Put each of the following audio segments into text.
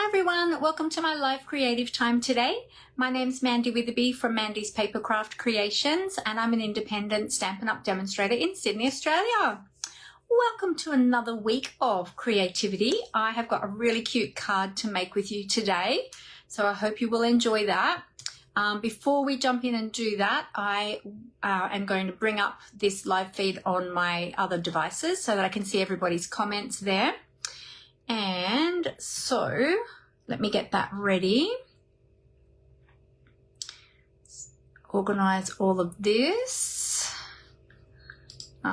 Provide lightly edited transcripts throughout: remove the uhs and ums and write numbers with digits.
Hi everyone, welcome to my live creative time today. My name's Mandy Witherby from Mandy's Papercraft Creations, and I'm an independent Stampin' Up! Demonstrator in Sydney, Australia. Welcome to another week of creativity. I have got a really cute card to make with you today, so I hope you will enjoy that. Before we jump in and do that, I am going to bring up this live feed on my other devices so that I can see everybody's comments there. And so let me get that ready. Organize all of this. Get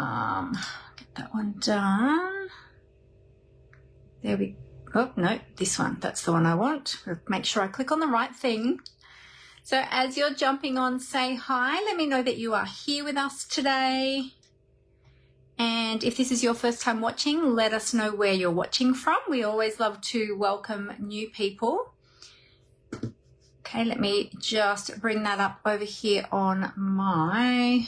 that one done. There we go. Oh, no, this one. That's the one I want. Make sure I click on the right thing. So as you're jumping on, say hi. Let me know that you are here with us today. And if this is your first time watching, let us know where you're watching from. We always love to welcome new people. Okay, let me just bring that up over here on my,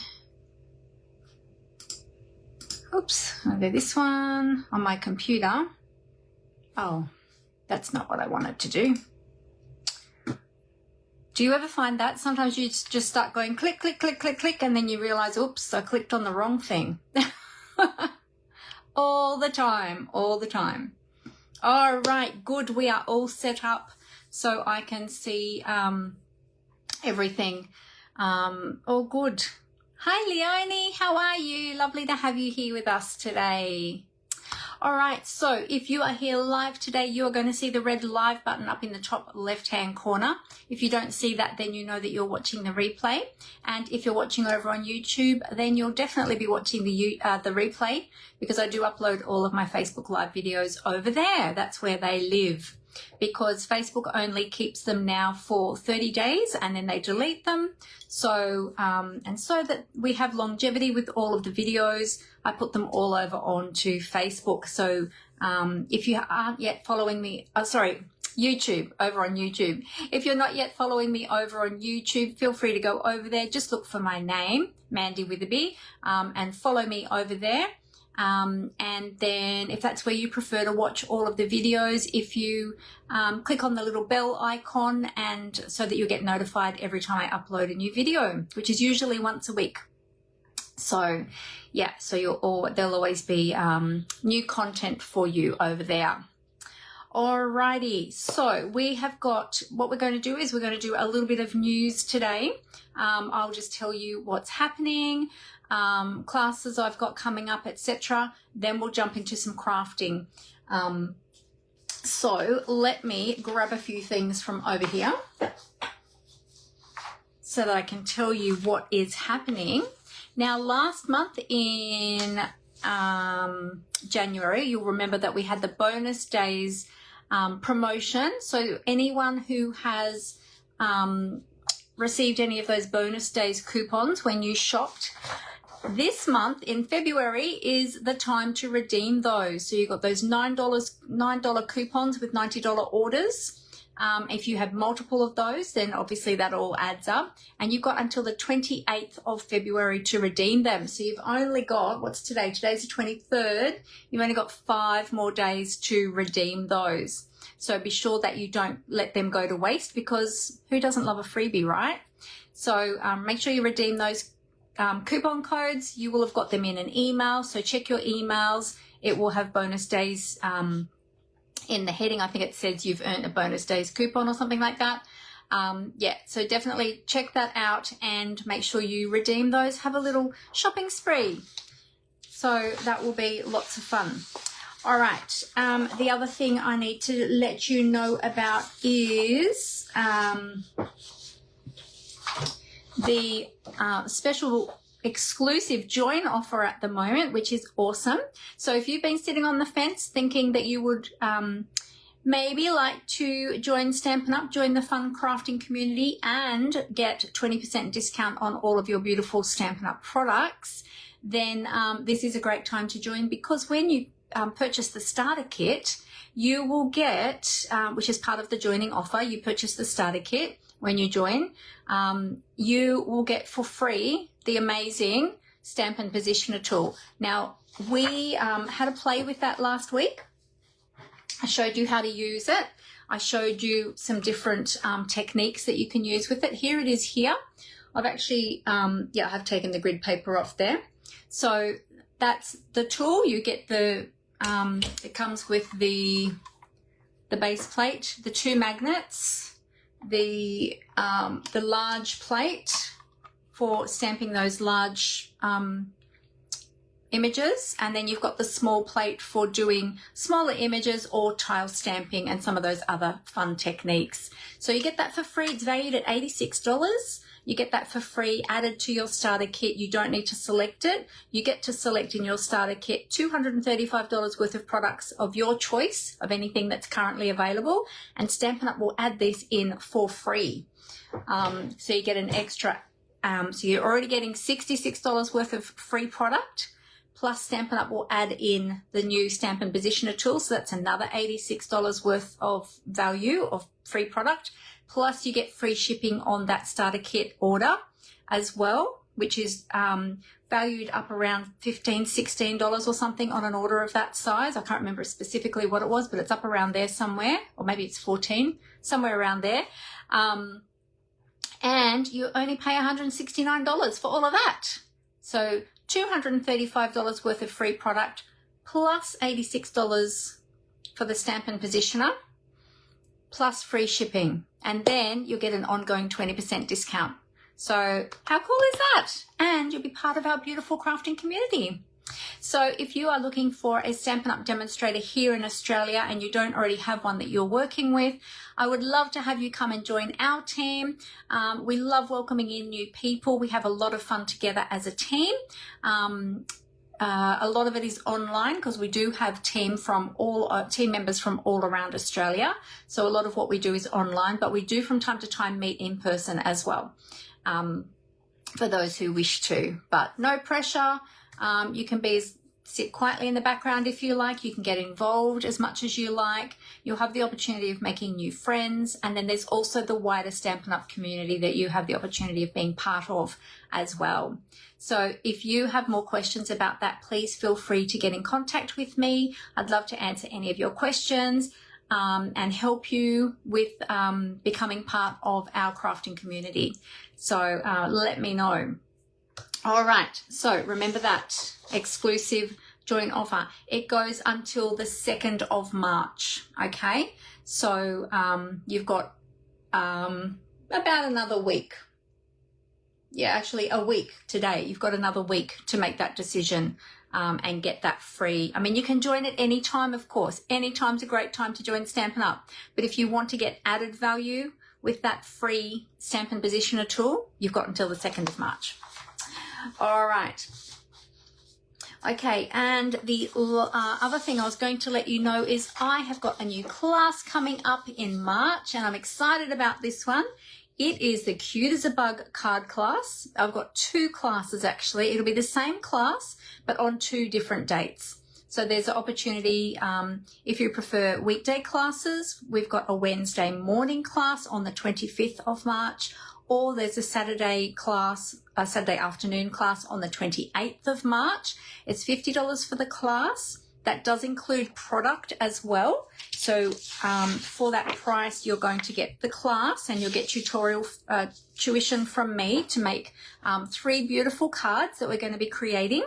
oops, I'll do this one on my computer. Oh, that's not what I wanted to do. Do you ever find that? Sometimes you just start going click, click, click, click, click, and then you realize, oops, I clicked on the wrong thing. All the time, all the time. All right, good. We are all set up so I can see everything. All good. Hi, Leonie. How are you? Lovely to have you here with us today. All right, so if you are here live today, you are going to see the red live button up in the top left-hand corner. If you don't see that, then you know that you're watching the replay. And if you're watching over on YouTube, then you'll definitely be watching the replay, because I do upload all of my Facebook Live videos over there. That's where they live, because Facebook only keeps them now for 30 days and then they delete them. So, and so that we have longevity with all of the videos, I put them all over onto Facebook. So if you aren't yet following me, YouTube, over on YouTube. If you're not yet following me over on YouTube, feel free to go over there. Just look for my name, Mandy Witherby, and follow me over there. And then if that's where you prefer to watch all of the videos, if you click on the little bell icon, and so that you'll get notified every time I upload a new video, which is usually once a week. So yeah, so there'll always be new content for you over there. Alrighty, so we have got, what we're going to do is we're going to do a little bit of news today. I'll just tell you what's happening, classes I've got coming up, etc. Then we'll jump into some crafting. So let me grab a few things from over here so that I can tell you what is happening. Now, last month in January, you'll remember that we had the bonus days promotion. So anyone who has received any of those bonus days coupons when you shopped, this month in February is the time to redeem those. So you've got those $9 coupons with $90 orders. If you have multiple of those, then obviously that all adds up. And you've got until the 28th of February to redeem them. So you've only got, what's today? Today's the 23rd. You've only got 5 more days to redeem those. So be sure that you don't let them go to waste, because who doesn't love a freebie, right? So make sure you redeem those coupon codes. You will have got them in an email. So check your emails. It will have bonus days in the heading. I think it says you've earned a bonus days coupon or something like that. Yeah, so definitely check that out and make sure you redeem those. Have a little shopping spree. So that will be lots of fun. All right, the other thing I need to let you know about is the special exclusive join offer at the moment, which is awesome. So if you've been sitting on the fence thinking that you would maybe like to join Stampin' Up, join the fun crafting community and get 20% discount on all of your beautiful Stampin' Up products, then this is a great time to join, because when you purchase the starter kit, you will get, which is part of the joining offer, you purchase the starter kit when you join, you will get for free the amazing Stampin' Positioner tool. Now, we had a play with that last week, I showed you how to use it. I showed you some different techniques that you can use with it. Here it is here. I've actually, I have taken the grid paper off there. So that's the tool. You get the, it comes with the base plate, the 2 magnets, the large plate for stamping those large images, and then you've got the small plate for doing smaller images or tile stamping and some of those other fun techniques. So you get that for free. It's valued at $86. You get that for free added to your starter kit. You don't need to select it. You get to select in your starter kit $235 worth of products of your choice of anything that's currently available, and Stampin' Up! Will add this in for free. So you get an extra, so you're already getting $66 worth of free product, plus Stampin' Up! Will add in the new Stampin' Positioner tool, so that's another $86 worth of value of free product. Plus you get free shipping on that starter kit order as well, which is valued up around $15, $16 or something on an order of that size. I can't remember specifically what it was, but it's up around there somewhere, or maybe it's 14, somewhere around there. And you only pay $169 for all of that. So $235 worth of free product plus $86 for the Stampin' Positioner plus free shipping. And then you'll get an ongoing 20% discount. So how cool is that? And you'll be part of our beautiful crafting community. So if you are looking for a Stampin' Up! Demonstrator here in Australia and you don't already have one that you're working with, I would love to have you come and join our team. We love welcoming in new people. We have a lot of fun together as a team. A lot of it is online because we do have team members from all around Australia. So a lot of what we do is online, but we do from time to time meet in person as well, for those who wish to. But no pressure. You can sit quietly in the background if you like. You can get involved as much as you like. You'll have the opportunity of making new friends. And then there's also the wider Stampin' Up! Community that you have the opportunity of being part of as well. So if you have more questions about that, please feel free to get in contact with me. I'd love to answer any of your questions and help you with becoming part of our crafting community. So let me know. All right, so remember that exclusive joint offer. It goes until the 2nd of March, okay? So you've got about another week. Yeah, actually a week today. You've got another week to make that decision and get that free. I mean, you can join at any time, of course. Any time's a great time to join Stampin' Up! But if you want to get added value with that free Stampin' Positioner tool, you've got until the 2nd of March. All right. Okay, and the other thing I was going to let you know is I have got a new class coming up in March, and I'm excited about this one. It is the Cute as a Bug card class. I've got 2 classes actually. It'll be the same class, but on 2 different dates. So there's an opportunity, if you prefer weekday classes, we've got a Wednesday morning class on the 25th of March, or there's a Saturday afternoon class on the 28th of March. It's $50 for the class. That does include product as well. So for that price, you're going to get the class and you'll get tuition from me to make 3 beautiful cards that we're going to be creating.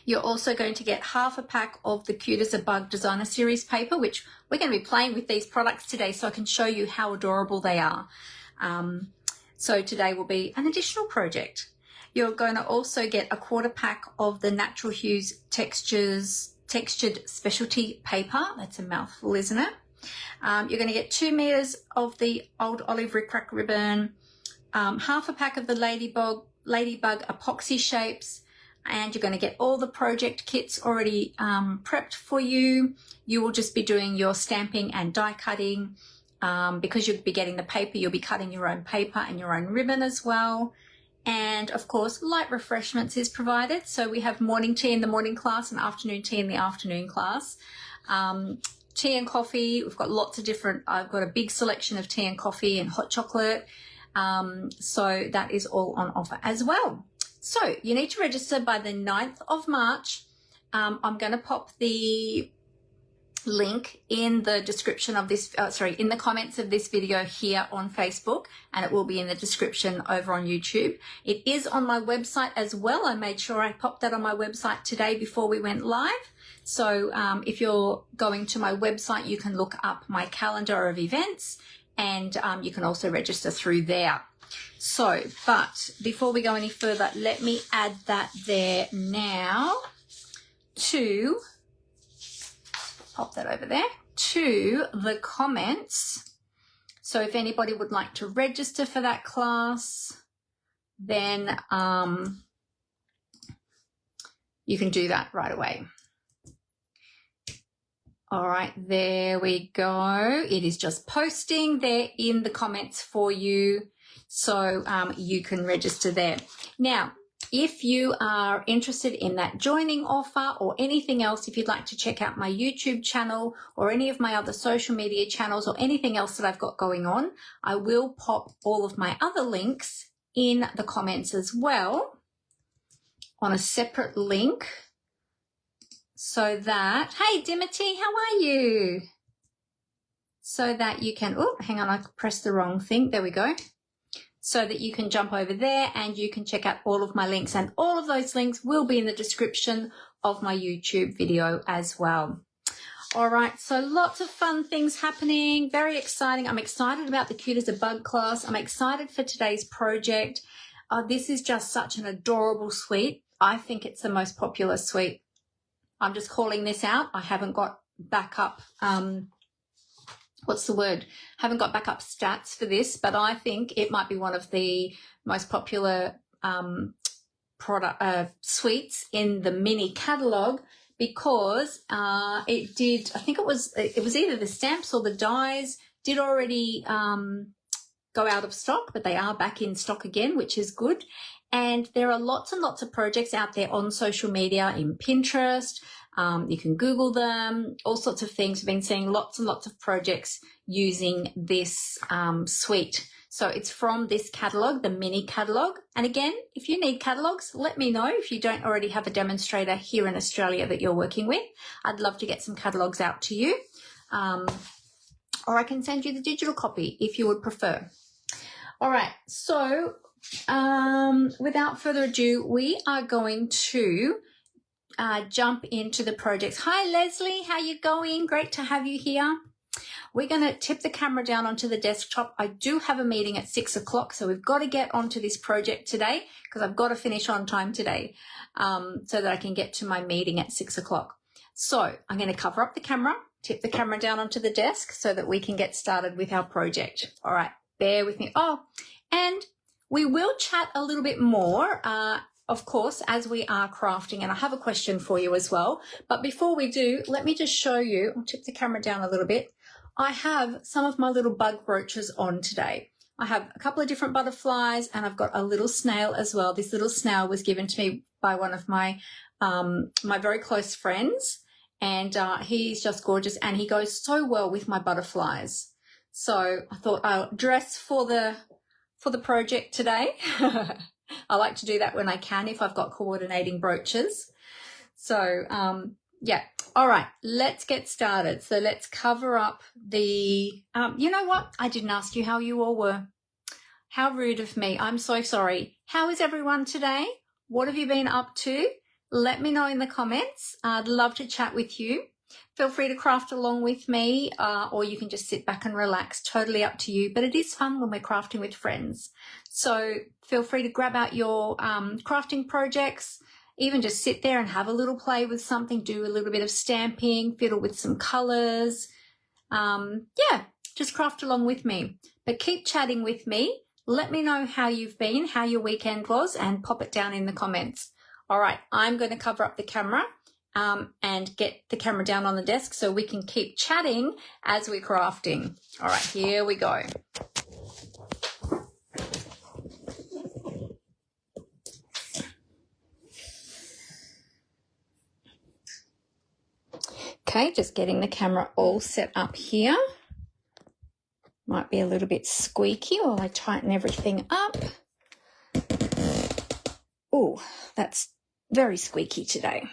You're also going to get half a pack of the Cute as a Bug Designer Series paper, which we're going to be playing with these products today so I can show you how adorable they are. So today will be an additional project. You're going to also get a quarter pack of the Natural Hues textured specialty paper. That's a mouthful, isn't it? You're going to get 2 meters of the old olive rickrack ribbon, half a pack of the ladybug epoxy shapes, and you're going to get all the project kits already prepped for you. You will just be doing your stamping and die cutting. Because you'll be getting the paper, you'll be cutting your own paper and your own ribbon as well. And of course, light refreshments is provided. So we have morning tea in the morning class and afternoon tea in the afternoon class. Tea and coffee, we've got lots of different, I've got a big selection of tea and coffee and hot chocolate. So that is all on offer as well. So you need to register by the 9th of March. I'm going to pop the link in the description of this, in the comments of this video here on Facebook, and it will be in the description over on YouTube. It is on my website as well. I made sure I popped that on my website today before we went live. So if you're going to my website, you can look up my calendar of events, and you can also register through there. So, but before we go any further, let me add that there now to, pop that over there, to the comments. So if anybody would like to register for that class, then you can do that right away. All right, there we go. It is just posting there in the comments for you. So you can register there. Now, if you are interested in that joining offer or anything else, if you'd like to check out my YouTube channel or any of my other social media channels or anything else that I've got going on, I will pop all of my other links in the comments as well on a separate link, so that, hey Dimity, how are you? So that you can, oh, hang on, I pressed the wrong thing. There we go. So that you can jump over there and you can check out all of my links, and all of those links will be in the description of my YouTube video as well. All right, so lots of fun things happening, very exciting. I'm excited about the Cute as a Bug class. I'm excited for today's project. This is just such an adorable suite. I think it's the most popular suite. I'm just calling this out. I haven't got backup, haven't got backup stats for this, but I think it might be one of the most popular suites in the mini catalogue, because it did, I think it was either the stamps or the dies did already go out of stock, but they are back in stock again, which is good. And there are lots and lots of projects out there on social media, in Pinterest. You can Google them, all sorts of things. We've been seeing lots and lots of projects using this suite. So it's from this catalogue, the mini catalogue. And again, if you need catalogues, let me know if you don't already have a demonstrator here in Australia that you're working with. I'd love to get some catalogues out to you. Or I can send you the digital copy if you would prefer. All right, so without further ado, we are going to jump into the projects. Hi Leslie, how you going? Great to have you here. We're going to tip the camera down onto the desktop. I do have a meeting at 6 o'clock, so we've got to get onto this project today because I've got to finish on time today so that I can get to my meeting at 6 o'clock. So I'm going to cover up the camera, tip the camera down onto the desk so that we can get started with our project. All right, bear with me. Oh, and we will chat a little bit more, of course, as we are crafting, and I have a question for you as well. But before we do, let me just show you, I'll tip the camera down a little bit. I have some of my little bug brooches on today. I have a couple of different butterflies, and I've got a little snail as well. This little snail was given to me by one of my my very close friends, and he's just gorgeous, and he goes so well with my butterflies. So I thought I'll dress for the project today. I like to do that when I can, if I've got coordinating brooches. So yeah, all right, let's get started. So let's cover up the you know what, I didn't ask you how you all were. How rude of me. I'm so sorry. How is everyone today? What have you been up to? Let me know in the comments. I'd love to chat with you. Feel free to craft along with me, or you can just sit back and relax. Totally up to you. But it is fun when we're crafting with friends. So feel free to grab out your crafting projects. Even just sit there and have a little play with something. Do a little bit of stamping, fiddle with some colours. Yeah, just craft along with me. But keep chatting with me. Let me know how you've been, how your weekend was, and pop it down in the comments. All right, I'm going to cover up the camera and get the camera down on the desk so we can keep chatting as we're crafting. All right, here we go. Okay, just getting the camera all set up here. Might be a little bit squeaky while I tighten everything up. Oh, that's very squeaky today.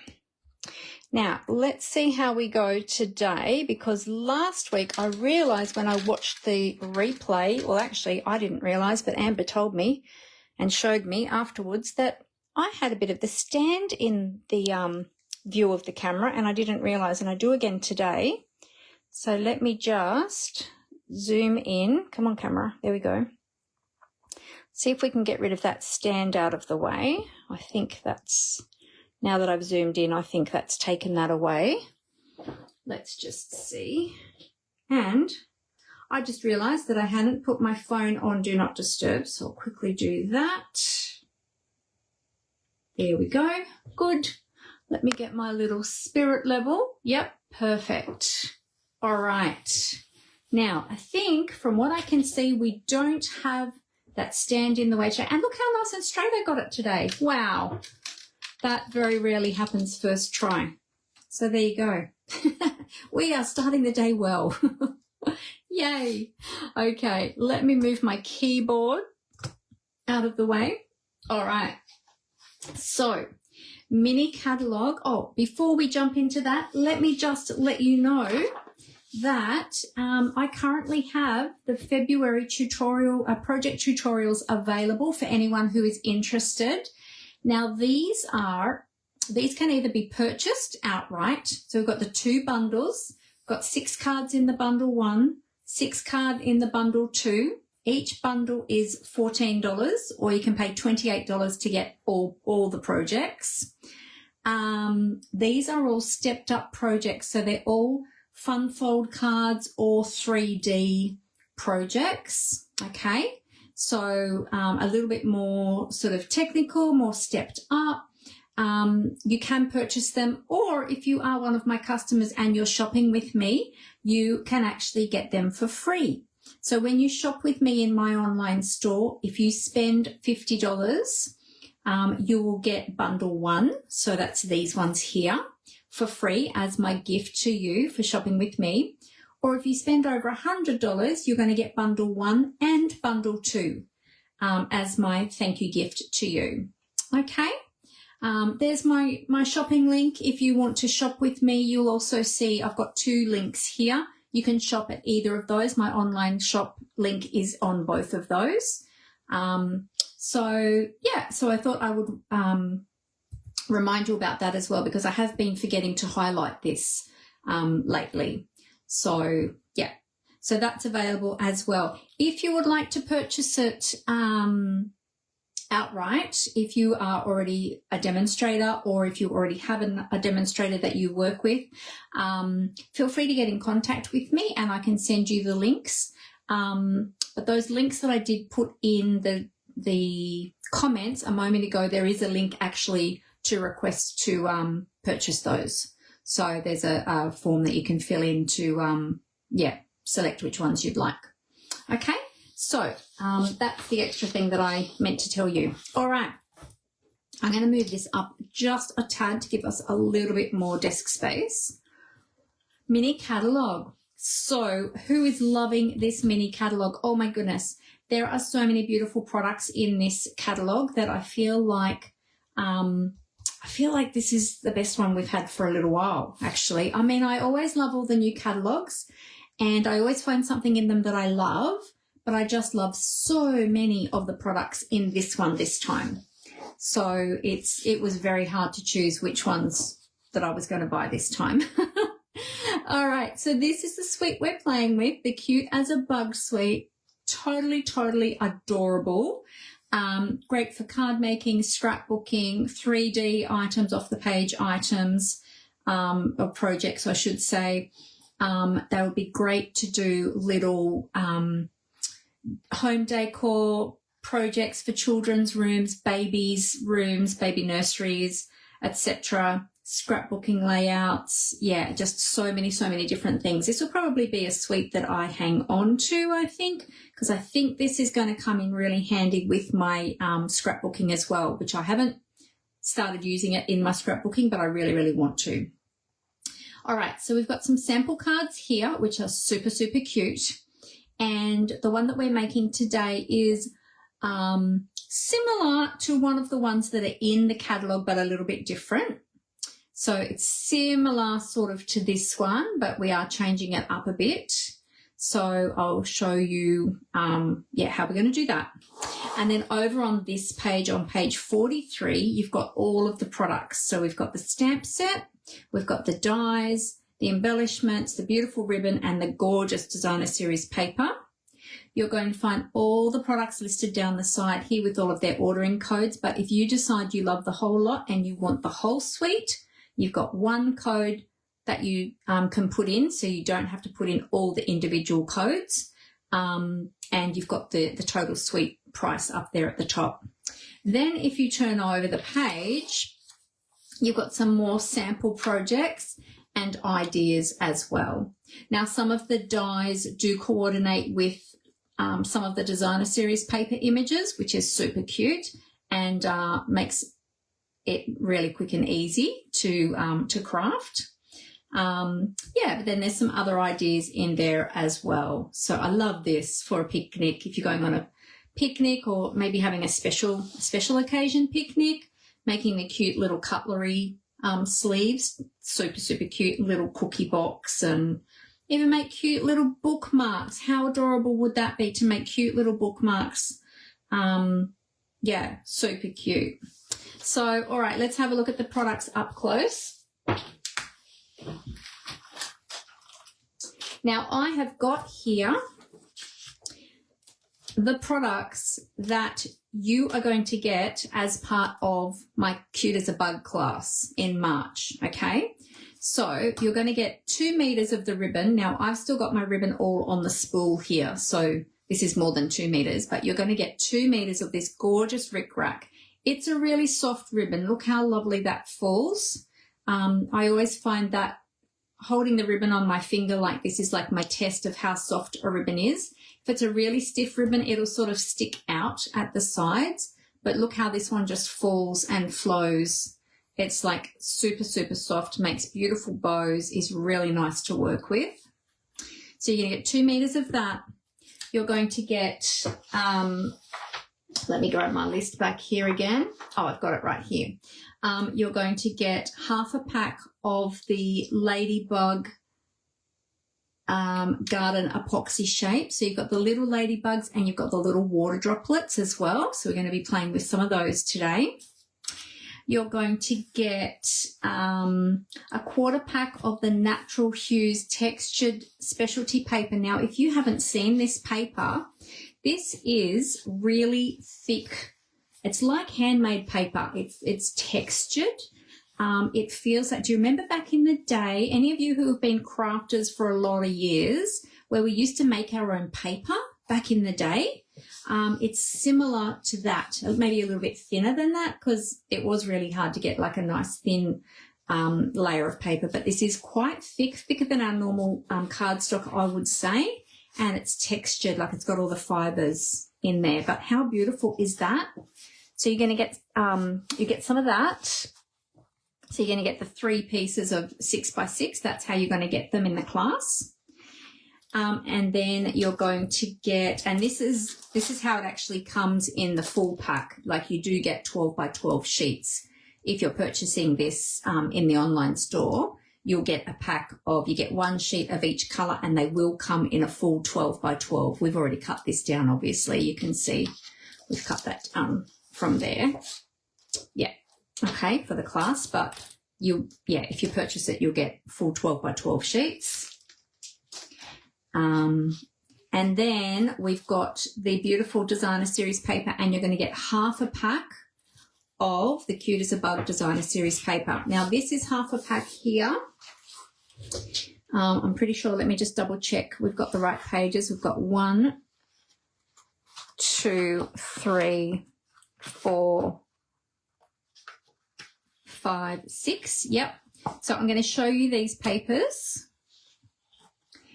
Now, let's see how we go today, because last week I realised when I watched the replay, well, actually, I didn't realise, but Amber told me and showed me afterwards that I had a bit of the stand in the view of the camera, and I didn't realise, and I do again today. So let me just zoom in. Come on, camera. There we go. See if we can get rid of that stand out of the way. I think that's... Now that I've zoomed in, I think that's taken that away. Let's just see. And I just realised that I hadn't put my phone on Do Not Disturb, so I'll quickly do that. There we go. Good. Let me get my little spirit level. Yep, perfect. All right. Now, I think from what I can see, we don't have that stand in the way. And look how nice and straight I got it today. Wow. That very rarely happens first try. So there you go. We are starting the day well. Yay. Okay, let me move my keyboard out of the way. All right. So, mini catalogue. Oh, before we jump into that, let me just let you know that I currently have the February tutorial, project tutorials available for anyone who is interested. Now, these can either be purchased outright. So we've got the 2 bundles, got 6 cards in the bundle 1, 6 card in the bundle 2. Each bundle is $14, or you can pay $28 to get all the projects. These are all stepped up projects, so they're all fun fold cards or 3D projects, okay? So a little bit more sort of technical, more stepped up. You can purchase them, or if you are one of my customers and you're shopping with me, you can actually get them for free. So when you shop with me in my online store, if you spend $50, you will get bundle 1. So that's these ones here for free as my gift to you for shopping with me. Or if you spend over $100, you're going to get bundle 1 and bundle 2 as my thank you gift to you. Okay, there's my shopping link. If you want to shop with me, you'll also see I've got 2 links here. You can shop at either of those. My online shop link is on both of those. So I thought I would remind you about that as well, because I have been forgetting to highlight this lately. So, yeah, so that's available as well. If you would like to purchase it outright, if you are already a demonstrator, or if you already have a demonstrator that you work with, feel free to get in contact with me and I can send you the links. But those links that I did put in the comments a moment ago, there is a link actually to request to purchase those. So there's a form that you can fill in to, select which ones you'd like. Okay, so that's the extra thing that I meant to tell you. All right, I'm going to move this up just a tad to give us a little bit more desk space. Mini catalogue. So who is loving this mini catalogue? Oh my goodness, there are so many beautiful products in this catalogue that I feel like this is the best one we've had for a little while, actually. I mean, I always love all the new catalogues and I always find something in them that I love, but I just love so many of the products in this one this time. So it was very hard to choose which ones that I was going to buy this time. All right, so this is the suite we're playing with, the Cute as a Bug suite. Totally, totally adorable. Great for card making, scrapbooking, 3D items, off the page items, or projects, I should say. They would be great to do little home decor projects for children's rooms, babies' rooms, baby nurseries, etc. Scrapbooking layouts. Yeah, just so many different things. This will probably be a suite that I hang on to, I think, because I think this is going to come in really handy with my scrapbooking as well, which I haven't started using it in my scrapbooking, but I really, really want to. All right, so we've got some sample cards here, which are super, super cute. And the one that we're making today is similar to one of the ones that are in the catalogue, but a little bit different. So it's similar sort of to this one, but we are changing it up a bit. So I'll show you, how we're going to do that. And then over on this page, on page 43, you've got all of the products. So we've got the stamp set, we've got the dies, the embellishments, the beautiful ribbon, and the gorgeous designer series paper. You're going to find all the products listed down the side here with all of their ordering codes. But if you decide you love the whole lot and you want the whole suite, you've got one code that you can put in, so you don't have to put in all the individual codes. And you've got the total suite price up there at the top. Then if you turn over the page, you've got some more sample projects and ideas as well. Now, some of the dies do coordinate with some of the designer series paper images, which is super cute and makes it really quick and easy to craft. But then there's some other ideas in there as well. So I love this for a picnic. If you're going on a picnic or maybe having a special occasion picnic, making the cute little cutlery sleeves, super, super cute little cookie box, and even make cute little bookmarks. How adorable would that be to make cute little bookmarks? Super cute. So, all right, let's have a look at the products up close. Now, I have got here the products that you are going to get as part of my Cute as a Bug class in March, okay? So you're going to get 2 meters of the ribbon. Now, I've still got my ribbon all on the spool here, so this is more than 2 meters, but you're going to get 2 meters of this gorgeous rickrack. It's a really soft ribbon. Look how lovely that falls. I always find that holding the ribbon on my finger like this is like my test of how soft a ribbon is. If it's a really stiff ribbon, it'll sort of stick out at the sides, but look how this one just falls and flows. It's like super, super soft, makes beautiful bows, is really nice to work with. So you're going to get 2 meters of that. You're going to get, let me grab my list back here again. Oh, I've got it right here. You're going to get half a pack of the Ladybug garden epoxy shape. So you've got the little ladybugs and you've got the little water droplets as well. So we're going to be playing with some of those today. You're going to get a quarter pack of the Natural Hues textured specialty paper. Now, if you haven't seen this paper, this is really thick. It's like handmade paper. It's textured. It feels like, do you remember back in the day, any of you who have been crafters for a lot of years, where we used to make our own paper back in the day? It's similar to that, maybe a little bit thinner than that, because it was really hard to get like a nice thin layer of paper. But this is quite thick, thicker than our normal cardstock, I would say. And it's textured, like it's got all the fibers in there. But how beautiful is that? So you're going to get, you get some of that. So you're going to get the 3 pieces of 6x6. That's how you're going to get them in the class. And then you're going to get, and this is how it actually comes in the full pack. Like you do get 12x12 sheets. If you're purchasing this in the online store, you'll get a pack of, you get 1 sheet of each colour, and they will come in a full 12x12. We've already cut this down, obviously. You can see we've cut that from there. Yeah, okay, for the class. But if you purchase it, you'll get full 12x12 sheets. And then we've got the beautiful designer series paper, and you're going to get half a pack of the Cute as a Bug designer series paper. Now this is half a pack here. I'm pretty sure, let me just double check we've got the right pages. We've got 1, 2, 3, 4, 5, 6. Yep. So I'm going to show you these papers.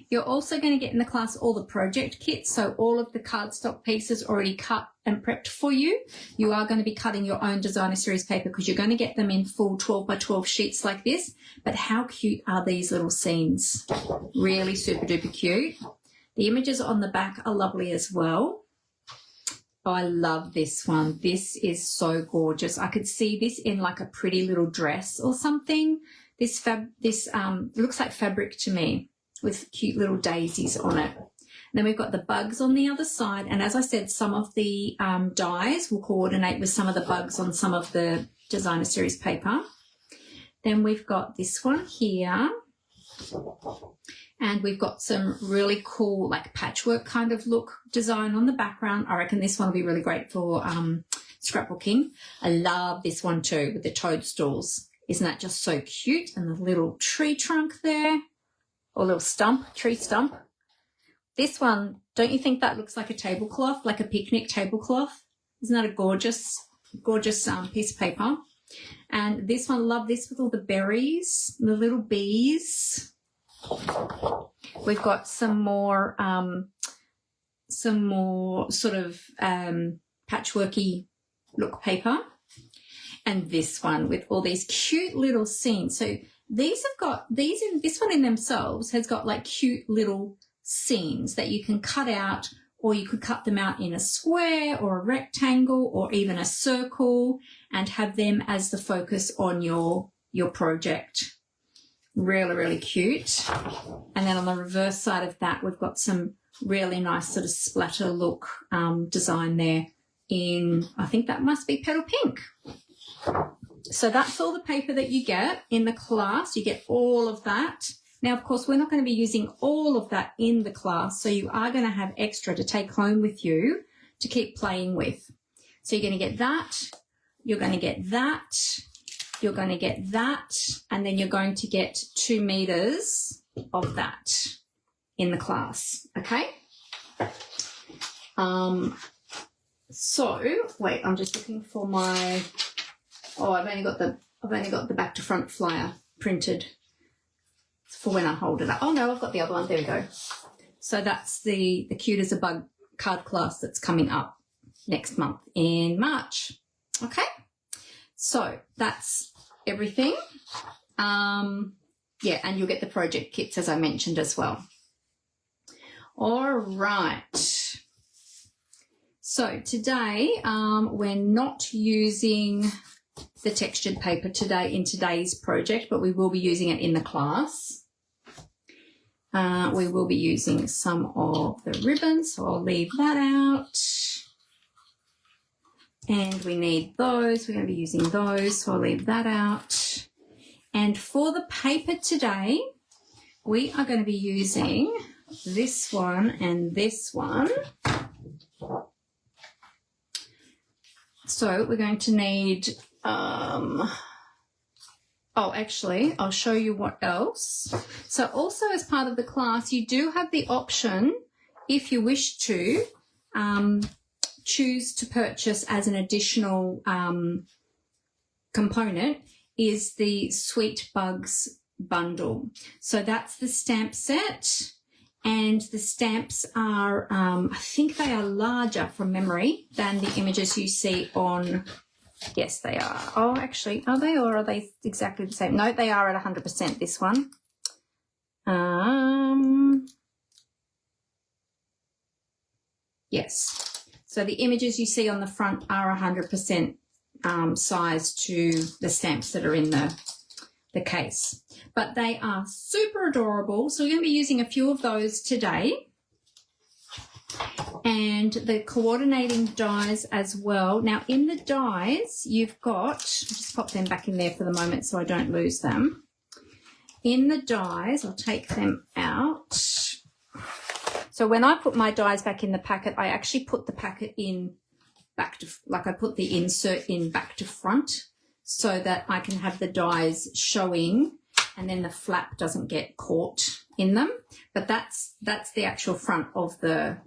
You're also going to get in the class all the project kits, so all of the cardstock pieces already cut and prepped for you. You are going to be cutting your own designer series paper because you're going to get them in full 12x12 sheets like this. But how cute are these little scenes? Really super duper cute. The images on the back are lovely as well. Oh, I love this one. This is so gorgeous. I could see this in like a pretty little dress or something. This looks like fabric to me with cute little daisies on it. And then we've got the bugs on the other side. And as I said, some of the dies will coordinate with some of the bugs on some of the designer series paper. Then we've got this one here. And we've got some really cool like patchwork kind of look design on the background. I reckon this one will be really great for scrapbooking. I love this one too with the toadstools. Isn't that just so cute? And the little tree trunk there, or little stump, tree stump. This one, don't you think that looks like a tablecloth, like a picnic tablecloth? Isn't that a gorgeous, gorgeous piece of paper? And this one, love this with all the berries, the little bees. We've got some more sort of patchworky look paper. And this one with all these cute little scenes. So these have got, this one in themselves has got like cute little scenes that you can cut out, or you could cut them out in a square or a rectangle or even a circle and have them as the focus on your project. Really, really cute. And then on the reverse side of that, we've got some really nice sort of splatter look design there in, I think that must be petal pink. So that's all the paper that you get in the class. You get all of that. Now, of course, we're not going to be using all of that in the class, so you are going to have extra to take home with you to keep playing with. So you're going to get that, you're going to get that, you're going to get that, and then you're going to get 2 meters of that in the class, okay? So, wait, I'm just looking for my... Oh, I've only got the back to front flyer printed for when I hold it up. Oh no, I've got the other one. There we go. So that's the Cute as a Bug card class that's coming up next month in March. Okay. So that's everything. Yeah, and you'll get the project kits as I mentioned as well. All right. So today we're not using the textured paper today in today's project, but we will be using it in the class. We will be using some of the ribbons, so I'll leave that out. And we need those. We're going to be using those, so I'll leave that out. And for the paper today, we are going to be using this one and this one. So we're going to need... oh, actually, I'll show you what else. So also as part of the class, you do have the option, if you wish to, choose to purchase as an additional component, is the Sweet Bugs bundle. So that's the stamp set, and the stamps are, I think they are larger from memory than the images you see on... Yes, they are. Oh, actually, are they, or are they exactly the same? No, they are at 100%, this one. Yes. So the images you see on the front are 100% size to the stamps that are in the case. But they are super adorable. So we're going to be using a few of those today. And the coordinating dies as well. Now, in the dies, you've got, I'll just pop them back in there for the moment so I don't lose them. In the dies, I'll take them out. So when I put my dies back in the packet, I actually put the packet in back to, like I put the insert in back to front so that I can have the dies showing and then the flap doesn't get caught in them. But that's the actual front of the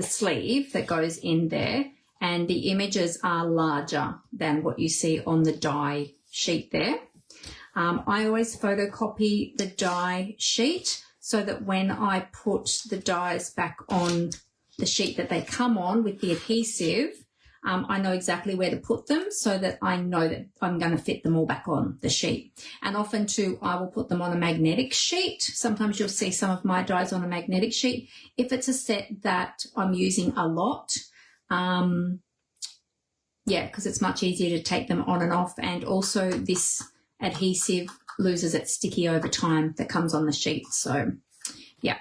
sleeve that goes in there, and the images are larger than what you see on the die sheet there. I always photocopy the die sheet so that when I put the dies back on the sheet that they come on with the adhesive, I know exactly where to put them so that I know that I'm going to fit them all back on the sheet. And often too, I will put them on a magnetic sheet. Sometimes you'll see some of my dies on a magnetic sheet. If it's a set that I'm using a lot, Yeah, because it's much easier to take them on and off, and also this adhesive loses its sticky over time that comes on the sheet. So yeah,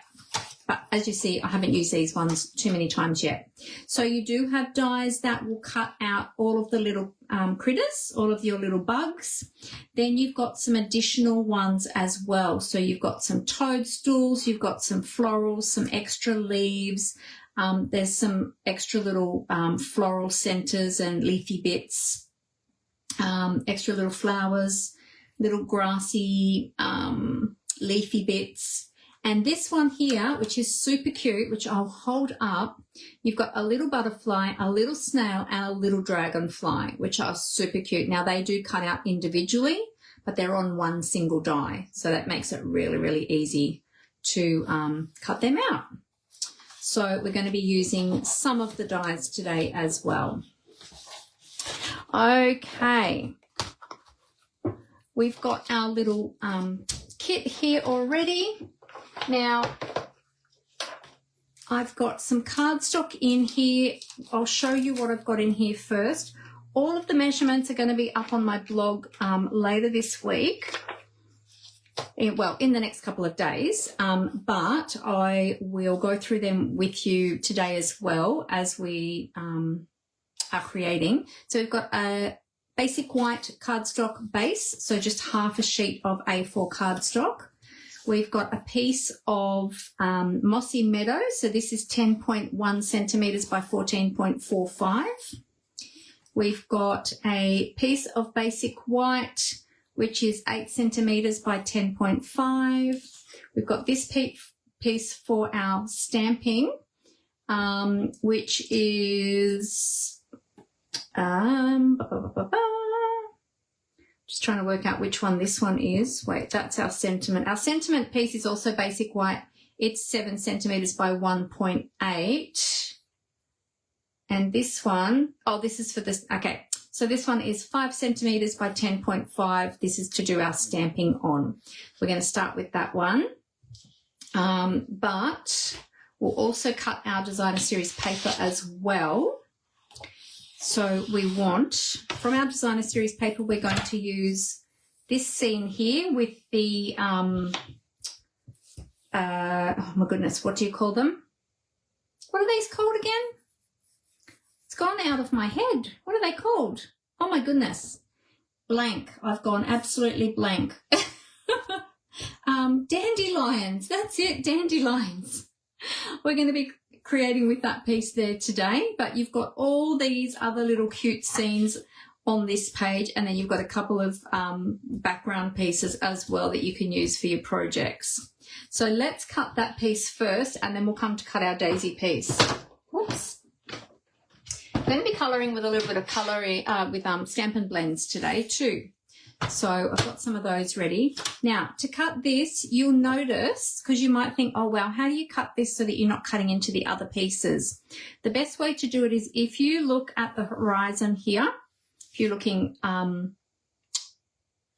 but as you see, I haven't used these ones too many times yet. So you do have dies that will cut out all of the little critters, all of your little bugs. Then you've got some additional ones as well. So you've got some toadstools, you've got some florals, some extra leaves. There's some extra little floral centers and leafy bits, extra little flowers, little grassy leafy bits. And this one here, which is super cute, which I'll hold up, you've got a little butterfly, a little snail, and a little dragonfly, which are super cute. Now, they do cut out individually, but they're on one single die. So that makes it really, really easy to cut them out. So we're going to be using some of the dies today as well. Okay. We've got our little kit here already. Now, I've got some cardstock in here. I'll show you what I've got in here first. All of the measurements are going to be up on my blog later this week. Well, in the next couple of days, but I will go through them with you today as well as we are creating. So we've got a basic white cardstock base, so just half a sheet of A4 cardstock. We've got a piece of Mossy Meadow, so this is 10.1 centimetres by 14.45. We've got a piece of basic white, which is 8 centimetres by 10.5. We've got this piece for our stamping, which is just trying to work out which one this one is. Wait, that's our sentiment. Our sentiment piece is also basic white. It's 7 centimetres by 1.8. And this one, oh, this is for this, okay. So this one is 5 centimetres by 10.5. This is to do our stamping on. We're going to start with that one. But we'll also cut our designer series paper as well. So we want, from our designer series paper, we're going to use this scene here with the, oh my goodness, what do you call them? What are these called again? It's gone out of my head. What are they called? Oh my goodness. Blank. I've gone absolutely blank. Dandelions. That's it, dandelions. We're going to be creating with that piece there today, but you've got all these other little cute scenes on this page, and then you've got a couple of background pieces as well that you can use for your projects. So let's cut that piece first, and then we'll come to cut our daisy piece. Whoops. I'm going to be colouring with a little bit of colour with Stampin' blends today too. So I've got some of those ready. Now, to cut this, you'll notice, because you might think, oh, wow, how do you cut this so that you're not cutting into the other pieces? The best way to do it is if you look at the horizon here, if you're looking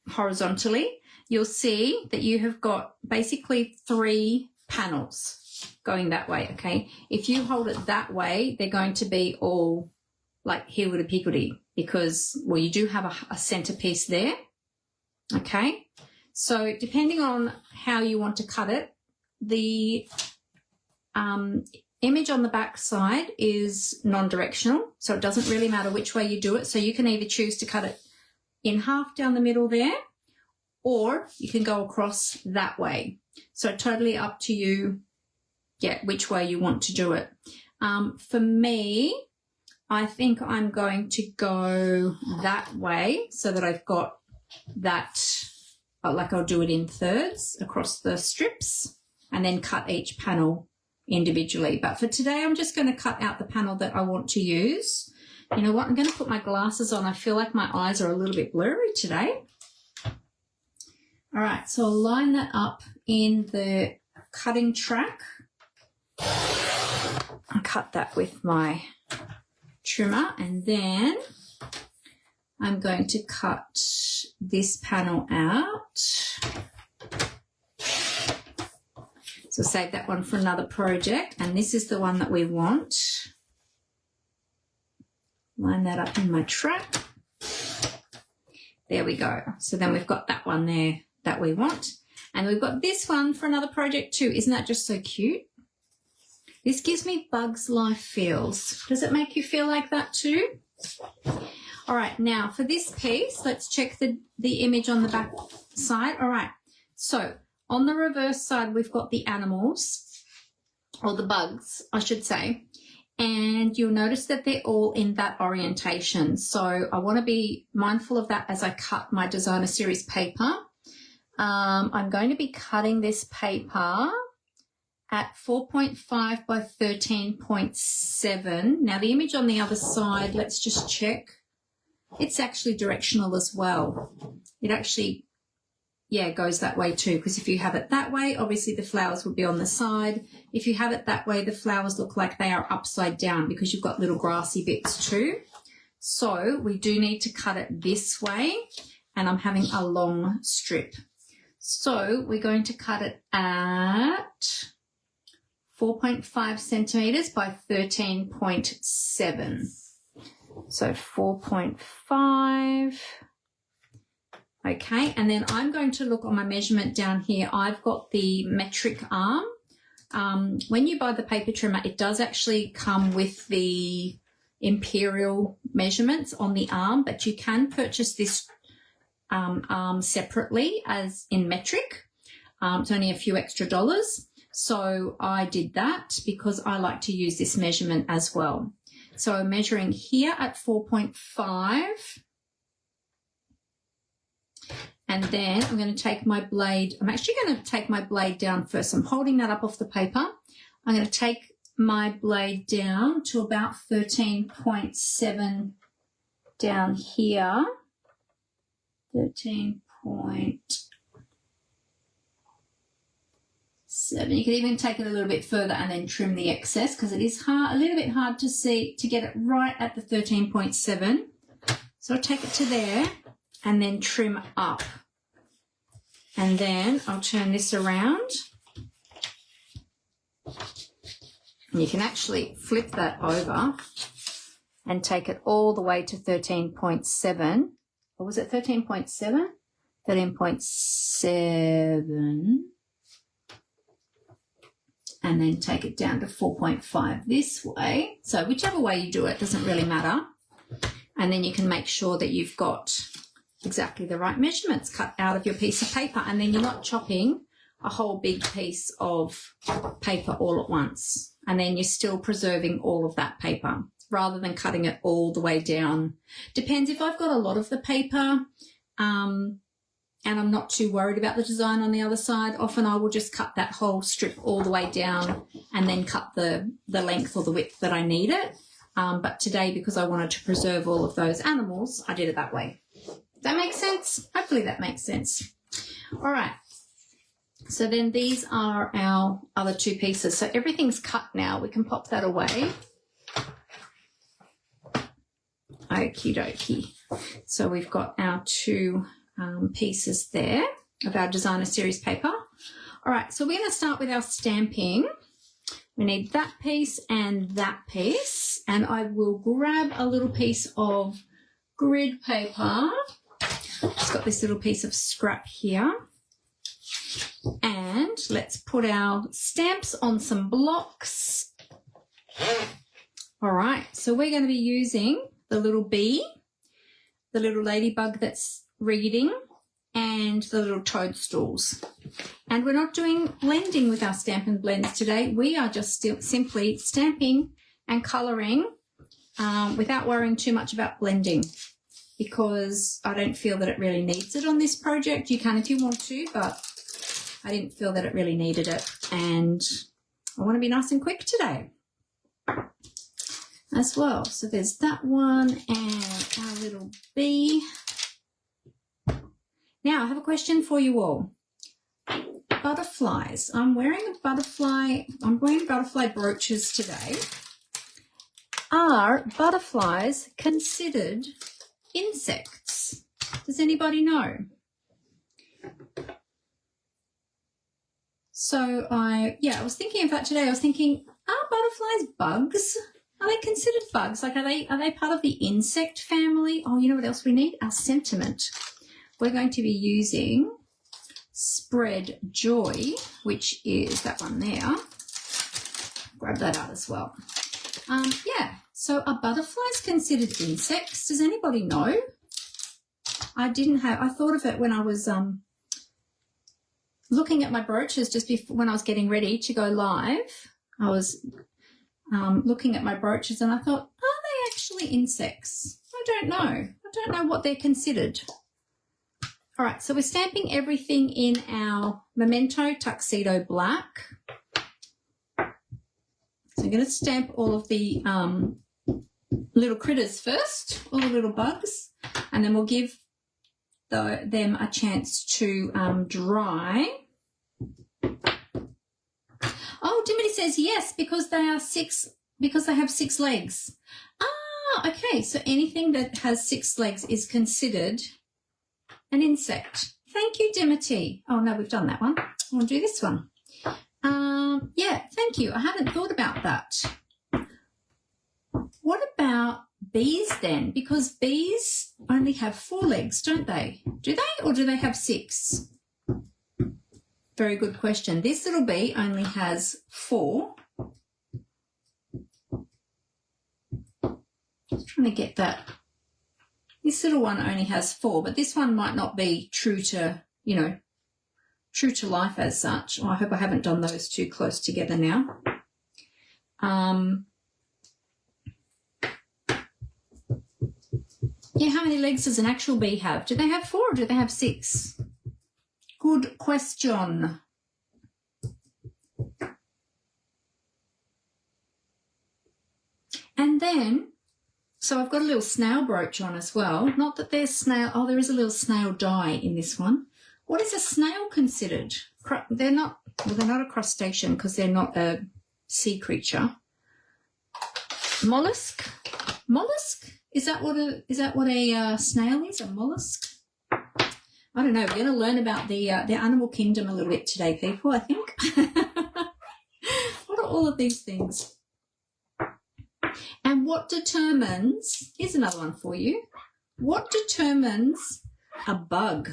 horizontally, you'll see that you have got basically 3 panels going that way, okay? If you hold it that way, they're going to be all like higgledy-piggledy because, well, you do have a centerpiece there, okay? So depending on how you want to cut it, the image on the back side is non-directional, so it doesn't really matter which way you do it. So you can either choose to cut it in half down the middle there, or you can go across that way. So totally up to you, yeah, which way you want to do it. For me, I think I'm going to go that way so that I've got that, like I'll do it in thirds across the strips and then cut each panel individually. But for today, I'm just going to cut out the panel that I want to use. You know what? I'm going to put my glasses on. I feel like my eyes are a little bit blurry today. All right, so I'll line that up in the cutting track and cut that with my trimmer, and then I'm going to cut this panel out. So save that one for another project, and this is the one that we want. line that up in my track. There we go. So then we've got that one there that we want. And we've got this one for another project too. Isn't that just so cute? This gives me Bugs Life feels. Does it make you feel like that too? All right, now for this piece, let's check the image on the back side. All right, so on the reverse side, we've got the animals, or the bugs, I should say, and you'll notice that they're all in that orientation. So I want to be mindful of that as I cut my designer series paper. I'm going to be cutting this paper at 4.5 by 13.7. Now the image on the other side, let's just check. It's actually directional as well. It actually, yeah, goes that way too, because if you have it that way, obviously the flowers would be on the side. If you have it that way, the flowers look like they are upside down because you've got little grassy bits too. So we do need to cut it this way, and I'm having a long strip. So we're going to cut it at 4.5 centimeters by 13.7. So 4.5. Okay, and then I'm going to look on my measurement down here. I've got the metric arm. When you buy the paper trimmer, it does actually come with the imperial measurements on the arm, but you can purchase this arm separately as in metric. It's only a few extra dollars. So I did that because I like to use this measurement as well. So I'm measuring here at 4.5. And then I'm going to take my blade. I'm actually going to take my blade down first. I'm holding that up off the paper. I'm going to take my blade down to about 13.7 down here. 13.7. You can even take it a little bit further and then trim the excess because it is hard, a little bit hard to see, to get it right at the 13.7. So I'll take it to there and then trim up. And then I'll turn this around. And you can actually flip that over and take it all the way to 13.7. Or was it 13.7? 13.7. And then take it down to 4.5 this way. So whichever way you do it, doesn't really matter. And then you can make sure that you've got exactly the right measurements cut out of your piece of paper, and then you're not chopping a whole big piece of paper all at once, and then you're still preserving all of that paper rather than cutting it all the way down. Depends if I've got a lot of the paper and I'm not too worried about the design on the other side, often I will just cut that whole strip all the way down and then cut the length or the width that I need it. But today, because I wanted to preserve all of those animals, I did it that way. Does that make sense? Hopefully that makes sense. All right. So then these are our other two pieces. So everything's cut now. We can pop that away. Okie dokie. So we've got our two pieces there of our designer series paper. All right, so we're going to start with our stamping. We need that piece and that piece, and I will grab a little piece of grid paper. It's got this little piece of scrap here, and let's put our stamps on some blocks. All right, so we're going to be using the little bee, the little ladybug that's reading, and the little toadstools. And we're not doing blending with our Stampin' Blends today. We are just simply stamping and colouring without worrying too much about blending, because I don't feel that it really needs it on this project. You can if you want to, but I didn't feel that it really needed it. And I want to be nice and quick today as well. So there's that one and our little bee. Now, I have a question for you all. Butterflies. I'm wearing butterfly brooches today. Are butterflies considered insects? Does anybody know? So I was thinking of that today. I was thinking, are butterflies bugs? Are they considered bugs? Like, are they part of the insect family? Oh, you know what else we need? Our sentiment. We're going to be using Spread Joy, which is that one there. Grab that out as well. Yeah, so are butterflies considered insects? Does anybody know? I thought of it when I was looking at my brooches just before, when I was getting ready to go live. I was looking at my brooches and I thought, are they actually insects? I don't know. I don't know what they're considered. All right, so we're stamping everything in our Memento Tuxedo Black. So I'm going to stamp all of the little critters first, all the little bugs, and then we'll give them a chance to dry. Oh, Dimity says yes, because they have 6 legs. Ah, okay, so anything that has 6 legs is considered an insect. Thank you, Dimity. Oh, no, we've done that one. We'll do this one. Yeah, thank you. I haven't thought about that. What about bees then? Because bees only have 4 legs, don't they? Do they, or do they have 6? Very good question. This little bee only has 4. Just trying to get that. This little one only has 4, but this one might not be true to, true to life as such. Oh, I hope I haven't done those too close together now. Yeah, how many legs does an actual bee have? Do they have 4 or do they have 6? Good question. And then, so I've got a little snail brooch on as well. Not that there's snail. Oh, there is a little snail die in this one. What is a snail considered? They're not a crustacean because they're not a sea creature. Mollusk? Mollusk? Is that what a snail is? A mollusk? I don't know. We're going to learn about the animal kingdom a little bit today, people, I think. What are all of these things? And what determines, here's another one for you. What determines a bug?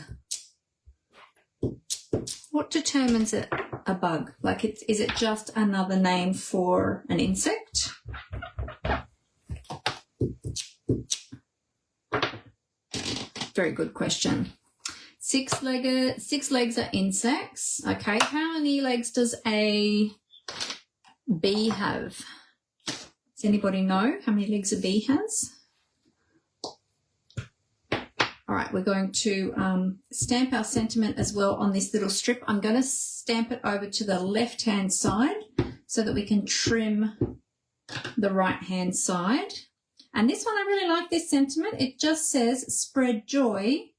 What determines a bug? Like, is it just another name for an insect? Very good question. 6 legs are insects. Okay, how many legs does a bee have? Does anybody know how many legs a bee has? All right, we're going to stamp our sentiment as well on this little strip. I'm going to stamp it over to the left-hand side so that we can trim the right-hand side. And this one, I really like this sentiment. It just says spread joy.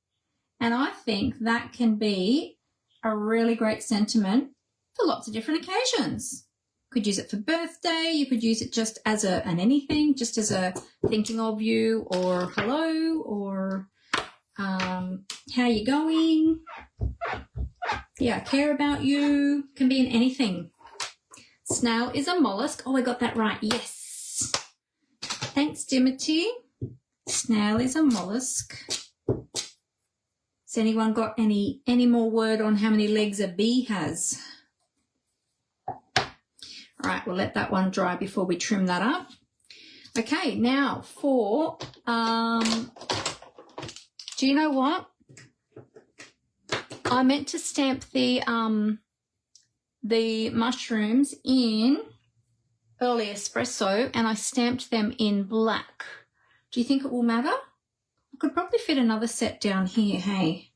And I think that can be a really great sentiment for lots of different occasions. You could use it for birthday. You could use it just as an anything, just as a thinking of you or hello or how you going. Yeah, care about you. Can be in anything. Snail is a mollusk. Oh, I got that right. Yes. Thanks, Dimity. Snail is a mollusk. Has anyone got any more word on how many legs a bee has? All right, we'll let that one dry before we trim that up. Okay, now for, do you know what? I meant to stamp the mushrooms in early espresso and I stamped them in black. Do you think it will matter? I could probably fit another set down here, hey.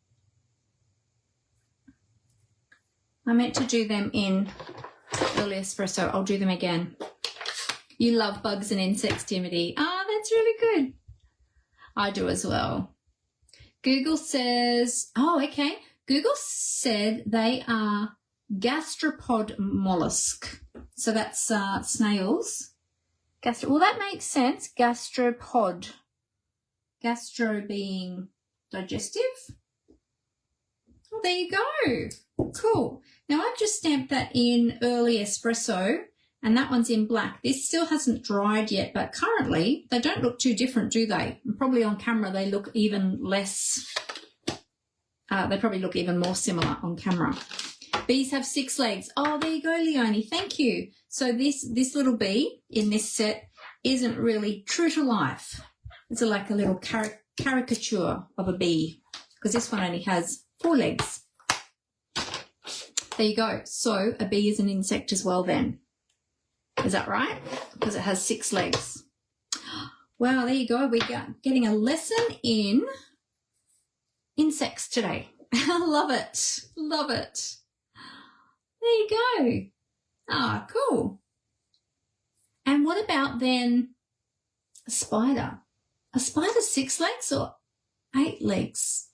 I meant to do them in early espresso. I'll do them again. You love bugs and insects, Dimity. Ah, that's really good. I do as well. Google says, oh, okay. Google said they are gastropod mollusk. So that's snails. Well, that makes sense. Gastropod. Gastro being digestive. Oh, there you go. Cool. Now, I've just stamped that in early espresso and that one's in black. This still hasn't dried yet, but currently they don't look too different, do they? And probably on camera they look even less, they probably look even more similar on camera. Bees have 6 legs. Oh, there you go, Leonie. Thank you. So this little bee in this set isn't really true to life. It's like a little caricature of a bee, because this one only has 4 legs. There you go. So a bee is an insect as well then. Is that right? Because it has 6 legs. Wow, there you go. We're getting a lesson in insects today. I love it. Love it. There you go. Ah, cool. And what about then a spider? A spider 6 legs or 8 legs?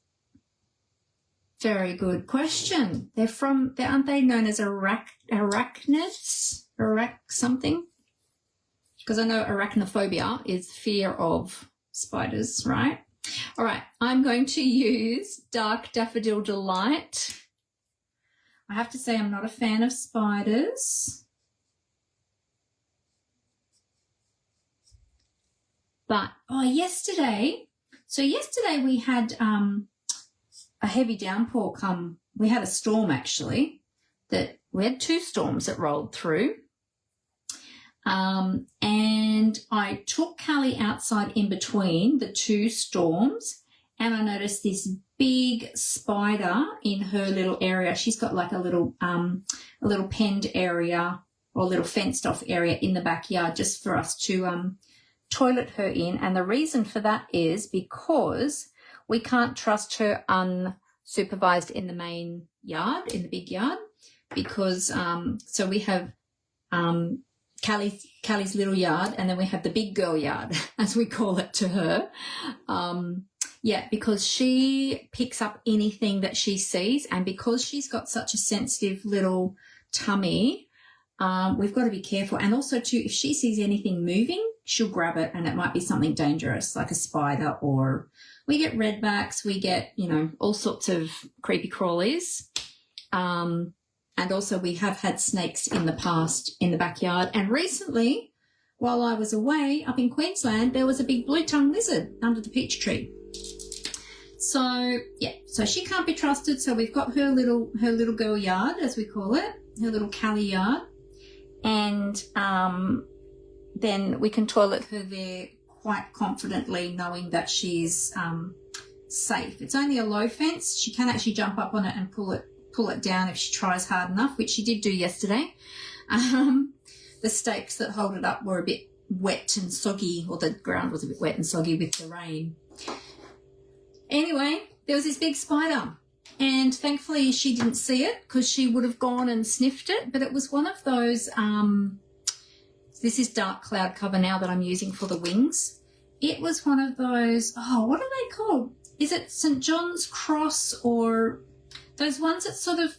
Very good question. Aren't they known as arachnids? Something? Because I know arachnophobia is fear of spiders, right? All right, I'm going to use Dark Daffodil Delight. I have to say I'm not a fan of spiders. But, yesterday we had a heavy downpour come. We had a storm actually, we had 2 storms that rolled through. And I took Callie outside in between the 2 storms, and I noticed this big spider in her little area. She's got like a little penned area or a little fenced off area in the backyard just for us to toilet her in. And the reason for that is because we can't trust her unsupervised in the main yard, in the big yard, because so we have Callie's little yard, and then we have the big girl yard, as we call it to her. Because she picks up anything that she sees, and because she's got such a sensitive little tummy, we've got to be careful. And also too, if she sees anything moving, she'll grab it, and it might be something dangerous like a spider, or we get redbacks, we get, all sorts of creepy crawlies. And also we have had snakes in the past in the backyard. And recently, while I was away up in Queensland, there was a big blue-tongued lizard under the peach tree. So, so she can't be trusted. So we've got her little girl yard, as we call it, her little Callie yard. And then we can toilet her there quite confidently, knowing that she's safe. It's only a low fence. She can actually jump up on it and pull it down if she tries hard enough, which she did do yesterday. The stakes that hold it up were a bit wet and soggy, or the ground was a bit wet and soggy with the rain. Anyway, there was this big spider, and thankfully she didn't see it, because she would have gone and sniffed it. But it was one of those, this is dark cloud cover now that I'm using for the wings. It was one of those, what are they called? Is it St. John's Cross, or those ones that sort of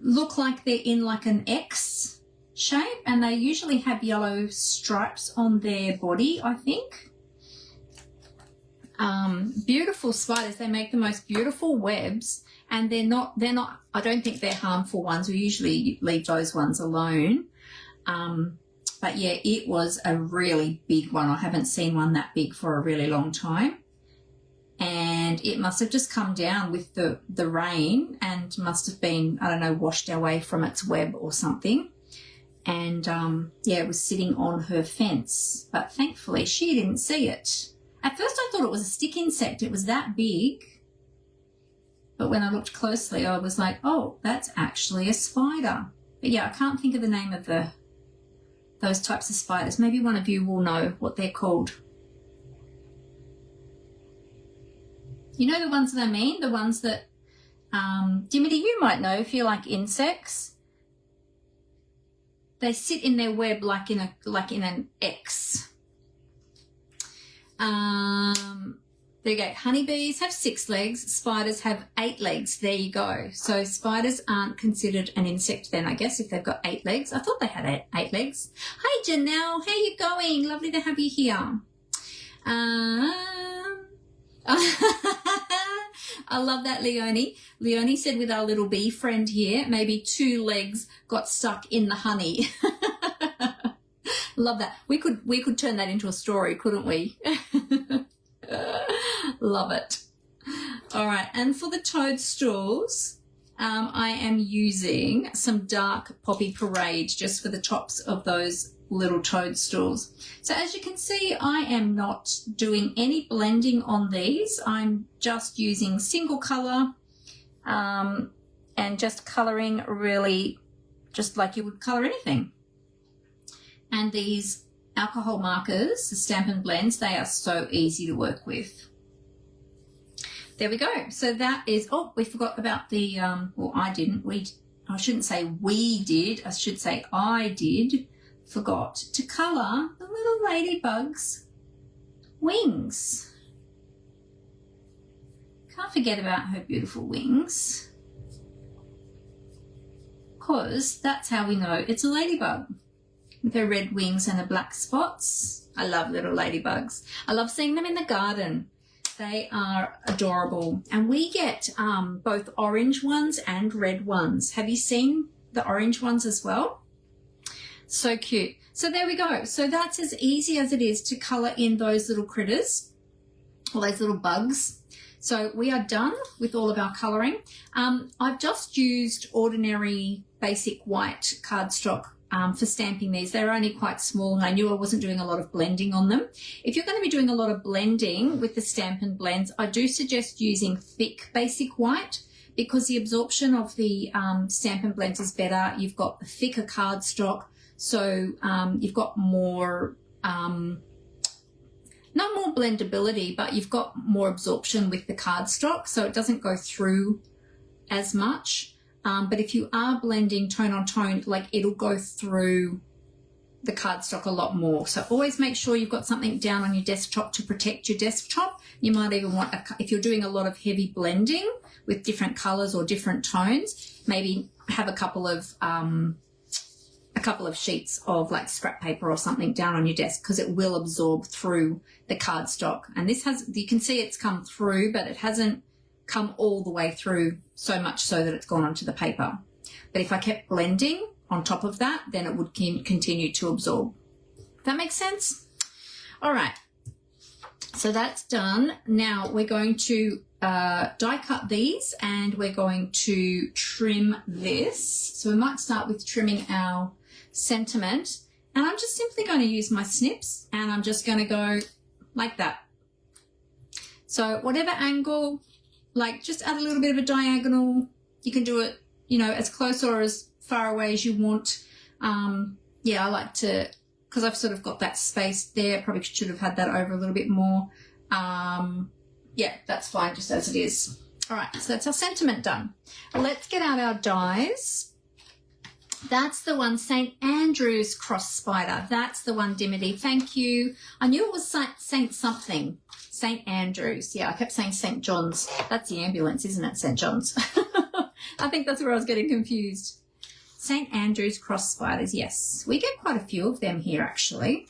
look like they're in like an X shape, and they usually have yellow stripes on their body, I think. Beautiful spiders. They make the most beautiful webs, and they're not, I don't think they're harmful ones. We usually leave those ones alone. But yeah, it was a really big one. I haven't seen one that big for a really long time. And it must have just come down with the rain, and must have been, I don't know, washed away from its web or something. And, it was sitting on her fence. But thankfully, she didn't see it. At first, I thought it was a stick insect. It was that big. But when I looked closely, I was like, oh, that's actually a spider. But yeah, I can't think of the name of those types of spiders. Maybe one of you will know what they're called. You know the ones that I mean? The ones that, Dimity, you might know if you like insects. They sit in their web like in an X. There you go. Honeybees have 6 legs. Spiders have 8 legs. There you go. So spiders aren't considered an insect then, I guess, if they've got 8 legs. I thought they had 8 legs. Hi, Janelle. How you going? Lovely to have you here. I love that, Leonie. Leonie said with our little bee friend here, maybe 2 legs got stuck in the honey. Love that. We could turn that into a story, couldn't we? Love it. All right, and for the toadstools, I am using some dark Poppy Parade just for the tops of those little toadstools. So as you can see, I am not doing any blending on these. I'm just using single color and just coloring really just like you would color anything. And these alcohol markers, the Stampin' blends, they are so easy to work with. There we go. So that is, oh, we forgot about the, well, I didn't. I shouldn't say we did. I should say I did. Forgot to colour the little ladybug's wings. Can't forget about her beautiful wings, because that's how we know it's a ladybug, with her red wings and her black spots. I love little ladybugs. I love seeing them in the garden. They are adorable. And we get both orange ones and red ones. Have you seen the orange ones as well? So cute. So there we go. So that's as easy as it is to colour in those little critters, or those little bugs. So we are done with all of our colouring. I've just used ordinary basic white cardstock for stamping these. They're only quite small, and I knew I wasn't doing a lot of blending on them. If you're going to be doing a lot of blending with the Stampin' blends, I do suggest using thick basic white, because the absorption of the Stampin' blends is better. You've got a thicker cardstock, so you've got more, not more blendability, but you've got more absorption with the cardstock, so it doesn't go through as much. But if you are blending tone on tone, like, it'll go through the cardstock a lot more. So always make sure you've got something down on your desktop to protect your desktop. You might even want, if you're doing a lot of heavy blending with different colours or different tones, maybe have a couple of sheets of like scrap paper or something down on your desk, because it will absorb through the cardstock. And this has, you can see it's come through, but it hasn't come all the way through, so much so that it's gone onto the paper. But if I kept blending on top of that, then it would continue to absorb. That makes sense? All right, so that's done. Now we're going to die cut these, and we're going to trim this. So we might start with trimming our sentiment, and I'm just simply going to use my snips, and I'm just going to go like that. So whatever angle, like, just add a little bit of a diagonal. You can do it, you know, as close or as far away as you want. Yeah, I like to, because I've sort of got that space there. Probably should have had that over a little bit more. Yeah, that's fine, just as it is. All right, so that's our sentiment done. Let's get out our dies. That's the one, St. Andrew's Cross Spider. That's the one, Dimity. Thank you. I knew it was Saint something. St. Andrew's. Yeah, I kept saying St. John's. That's the ambulance, isn't it? St. John's. I think that's where I was getting confused. St. Andrew's Cross Spiders. Yes, we get quite a few of them here, actually.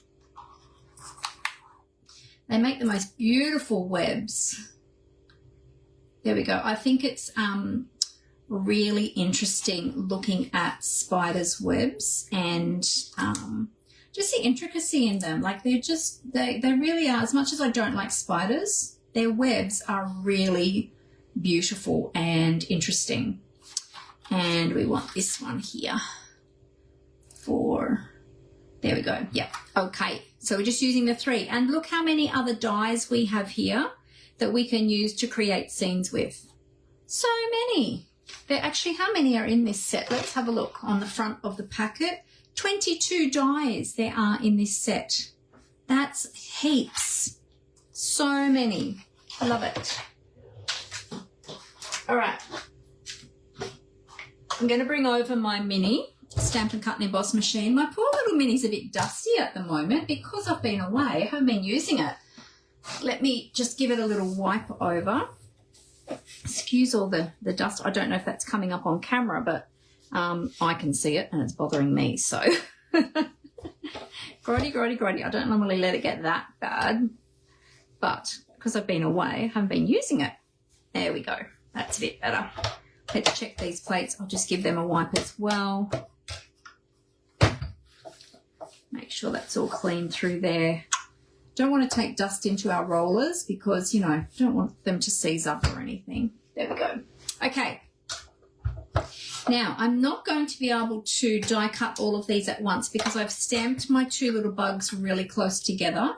They make the most beautiful webs. There we go. I think it's really interesting looking at spiders' webs and just the intricacy in them. Like, they're just, they really are, as much as I don't like spiders, their webs are really beautiful and interesting. And we want this one here for, there we go. Yeah, okay. So we're just using the 3. And look how many other dies we have here that we can use to create scenes with. So many. There actually, how many are in this set? Let's have a look on the front of the packet. 22 dies there are in this set. That's heaps. So many. I love it. All right. I'm going to bring over my mini Stampin' Cut and Emboss machine. My poor little mini's a bit dusty at the moment because I've been away. I haven't been using it. Let me just give it a little wipe over. Excuse all the dust. I don't know if that's coming up on camera, but I can see it and it's bothering me. So, grotty. I don't normally let it get that bad, but because I've been away, I haven't been using it. There we go. That's a bit better. Let's check these plates. I'll just give them a wipe as well. Make sure that's all clean through there. Don't want to take dust into our rollers because, you know, don't want them to seize up or anything. There we go. Okay. Now, I'm not going to be able to die cut all of these at once because I've stamped my two little bugs really close together.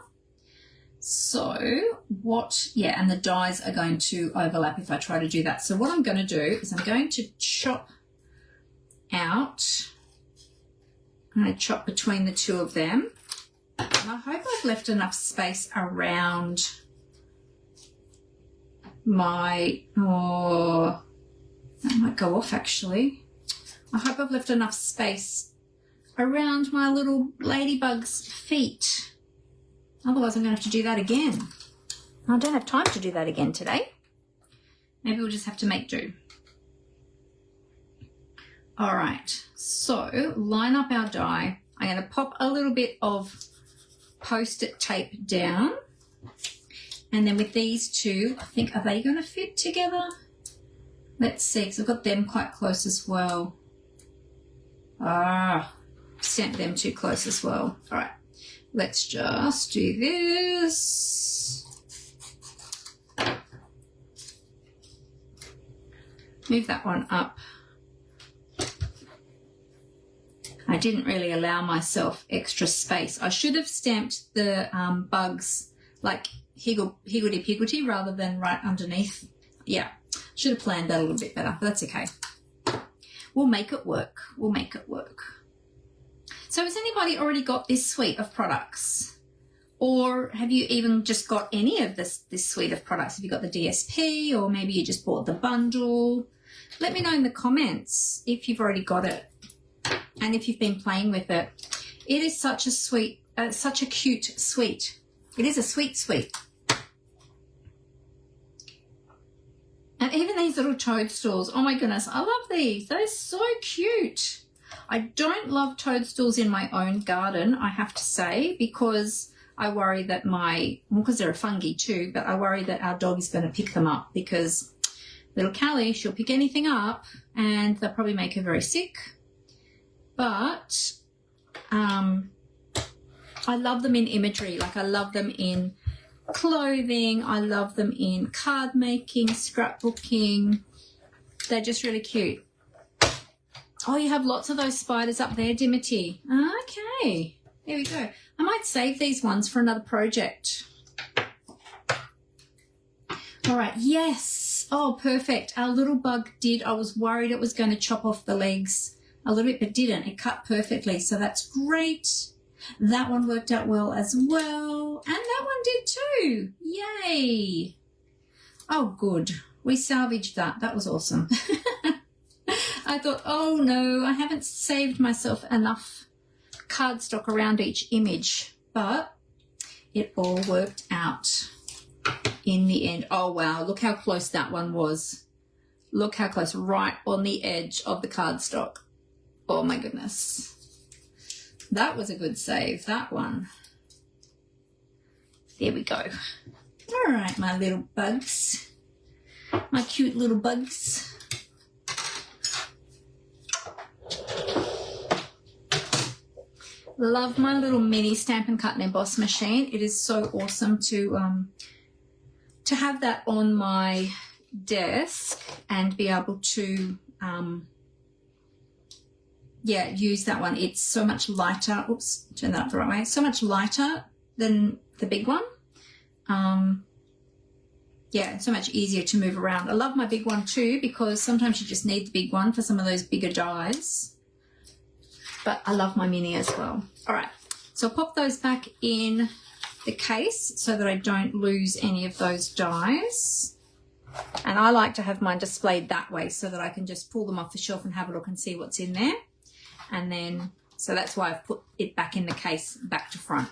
So and the dies are going to overlap if I try to do that. So what I'm going to do is I'm going to chop out, I'm going to chop between the two of them. And I hope I've left enough space around my, that might go off actually. I hope I've left enough space around my little ladybug's feet. Otherwise, I'm going to have to do that again. I don't have time to do that again today. Maybe we'll just have to make do. All right, so line up our die. I'm going to pop a little bit of Post-it tape down. And then with these two, I think, are they going to fit together? Let's see, because I've got them quite close as well. Sent them too close as well. All right. Let's just do this. Move that one up. I didn't really allow myself extra space. I should have stamped the bugs like higgledy-piggledy rather than right underneath. Yeah, should have planned that a little bit better, but that's okay. We'll make it work. We'll make it work. So has anybody already got this suite of products? Or have you even just got any of this suite of products? Have you got the DSP or maybe you just bought the bundle? Let me know in the comments if you've already got it and if you've been playing with it. It is such a sweet, such a cute suite. It is a sweet suite. And even these little toadstools, oh my goodness, I love these. They're so cute. I don't love toadstools in my own garden, I have to say, because I worry that because they're a fungi too, but I worry that our dog is going to pick them up because little Callie, she'll pick anything up and they'll probably make her very sick. But I love them in imagery, like I love them in clothing, I love them in card making, scrapbooking. They're just really cute. Oh, you have lots of those spiders up there, Dimity. Okay, there we go. I might save these ones for another project. All right, yes. Oh, perfect. Our little bug did. I was worried it was going to chop off the legs a little bit, but didn't. It cut perfectly, so that's great. That one worked out well as well. And that one did too. Yay. Oh, good. We salvaged that. That was awesome. I thought, oh no, I haven't saved myself enough cardstock around each image, but it all worked out in the end. Oh wow, look how close that one was. Look how close, right on the edge of the cardstock. Oh my goodness. That was a good save, that one. There we go. All right, my little bugs. My cute little bugs. Love my little mini Stampin' Cut and Emboss machine. It is so awesome to have that on my desk and be able to use that one. It's so much lighter. Oops, turn that up the right way. So much lighter than the big one. So much easier to move around. I love my big one too because sometimes you just need the big one for some of those bigger dies. But I love my mini as well. All right, so I'll pop those back in the case so that I don't lose any of those dies. And I like to have mine displayed that way so that I can just pull them off the shelf and have a look and see what's in there. And then, so that's why I've put it back in the case, back to front,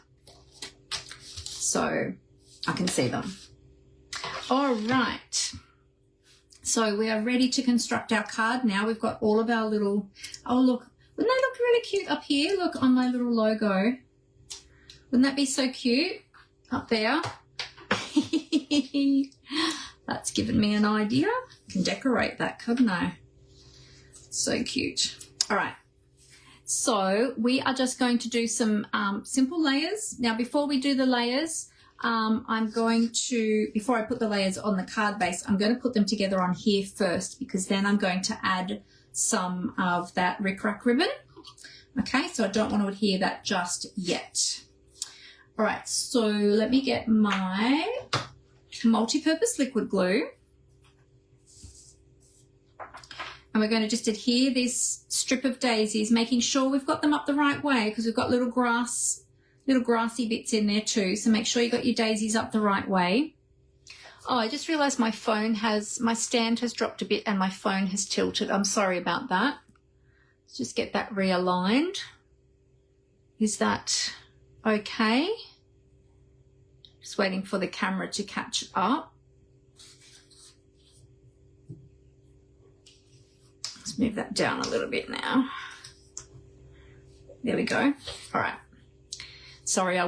so I can see them. All right. So we are ready to construct our card now. We've got all of our little, oh look, wouldn't they look really cute up here? Look on my little logo. Wouldn't that be so cute up there? That's given me an idea. I can decorate that, couldn't I? So cute. All right. So we are just going to do some simple layers. Now, before we do the layers, I'm going to, before I put the layers on the card base, I'm going to put them together on here first, because then I'm going to add some of that rickrack ribbon. Okay, so I don't want to adhere that just yet. All right, so let me get my multi-purpose liquid glue. And we're going to just adhere this strip of daisies, making sure we've got them up the right way, because we've got little grassy bits in there too. So make sure you got your daisies up the right way. Oh, I just realized my stand has dropped a bit and my phone has tilted. I'm sorry about that. Let's just get that realigned. Is that okay? Just waiting for the camera to catch up. Let's move that down a little bit now. There we go. All right. Sorry, I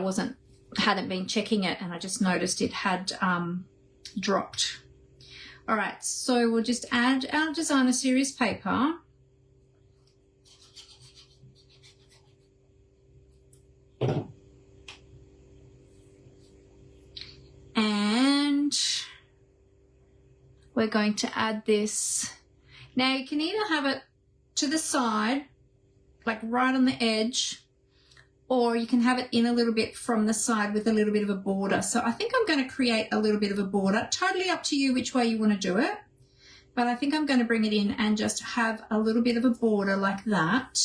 hadn't been checking it, and I just noticed it had dropped. All right, so we'll just add our designer series paper. And we're going to add this. Now you can either have it to the side, like right on the edge, or you can have it in a little bit from the side with a little bit of a border. So I think I'm going to create a little bit of a border. Totally up to you which way you want to do it. But I think I'm going to bring it in and just have a little bit of a border like that.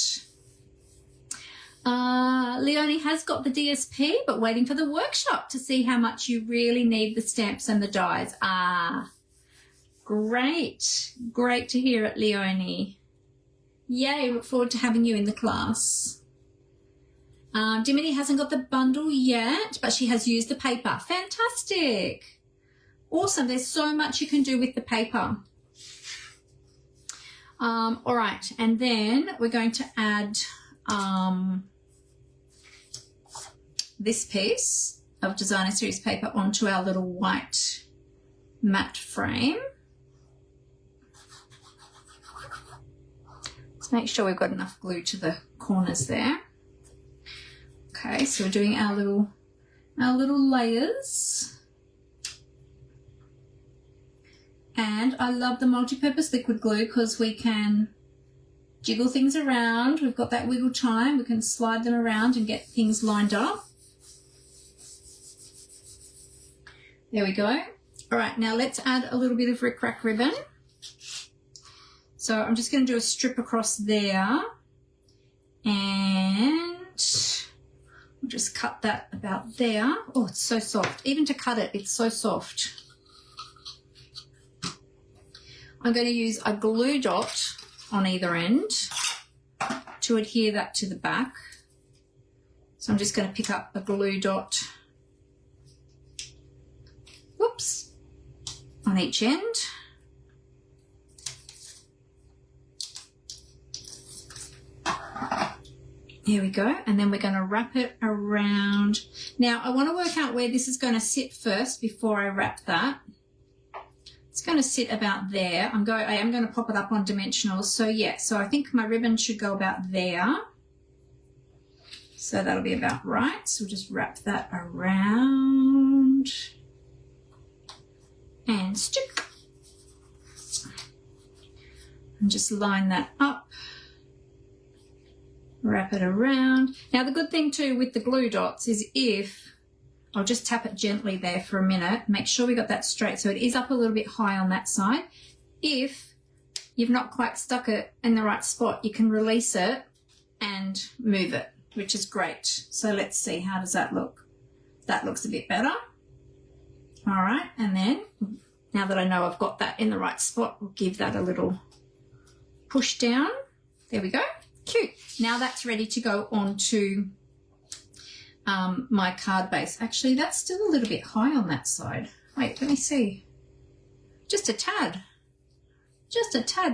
Leonie has got the DSP, but waiting for the workshop to see how much you really need the stamps and the dies. Great. Great to hear it, Leonie. Yay, look forward to having you in the class. Dimity hasn't got the bundle yet, but she has used the paper. Fantastic. Awesome. There's so much you can do with the paper. All right, and then we're going to add this piece of designer series paper onto our little white matte frame. Let's make sure we've got enough glue to the corners there. Okay, so we're doing our little layers. And I love the multi-purpose liquid glue because we can jiggle things around. We've got that wiggle time. We can slide them around and get things lined up. There we go. All right, now let's add a little bit of rickrack ribbon. So I'm just going to do a strip across there, and we'll just cut that about there. Oh, it's so soft. Even to cut it, it's so soft. I'm going to use a glue dot on either end to adhere that to the back. So I'm just going to pick up a glue dot, whoops, on each end. There we go, and then we're going to wrap it around. Now I want to work out where this is going to sit first before I wrap that. It's going to sit about there. I am going to pop it up on dimensionals. So yeah, so I think my ribbon should go about there. So that'll be about right. So we'll just wrap that around and stick. And just line that up. Wrap it around. Now the good thing too with the glue dots is I'll just tap it gently there for a minute, make sure we got that straight so it is up a little bit high on that side. If you've not quite stuck it in the right spot, you can release it and move it, which is great. So let's see, how does that look? That looks a bit better. All right, and then now that I know I've got that in the right spot, we'll give that a little push down. There we go. Cute. Now that's ready to go onto my card base. Actually, that's still a little bit high on that side. Wait, let me see. Just a tad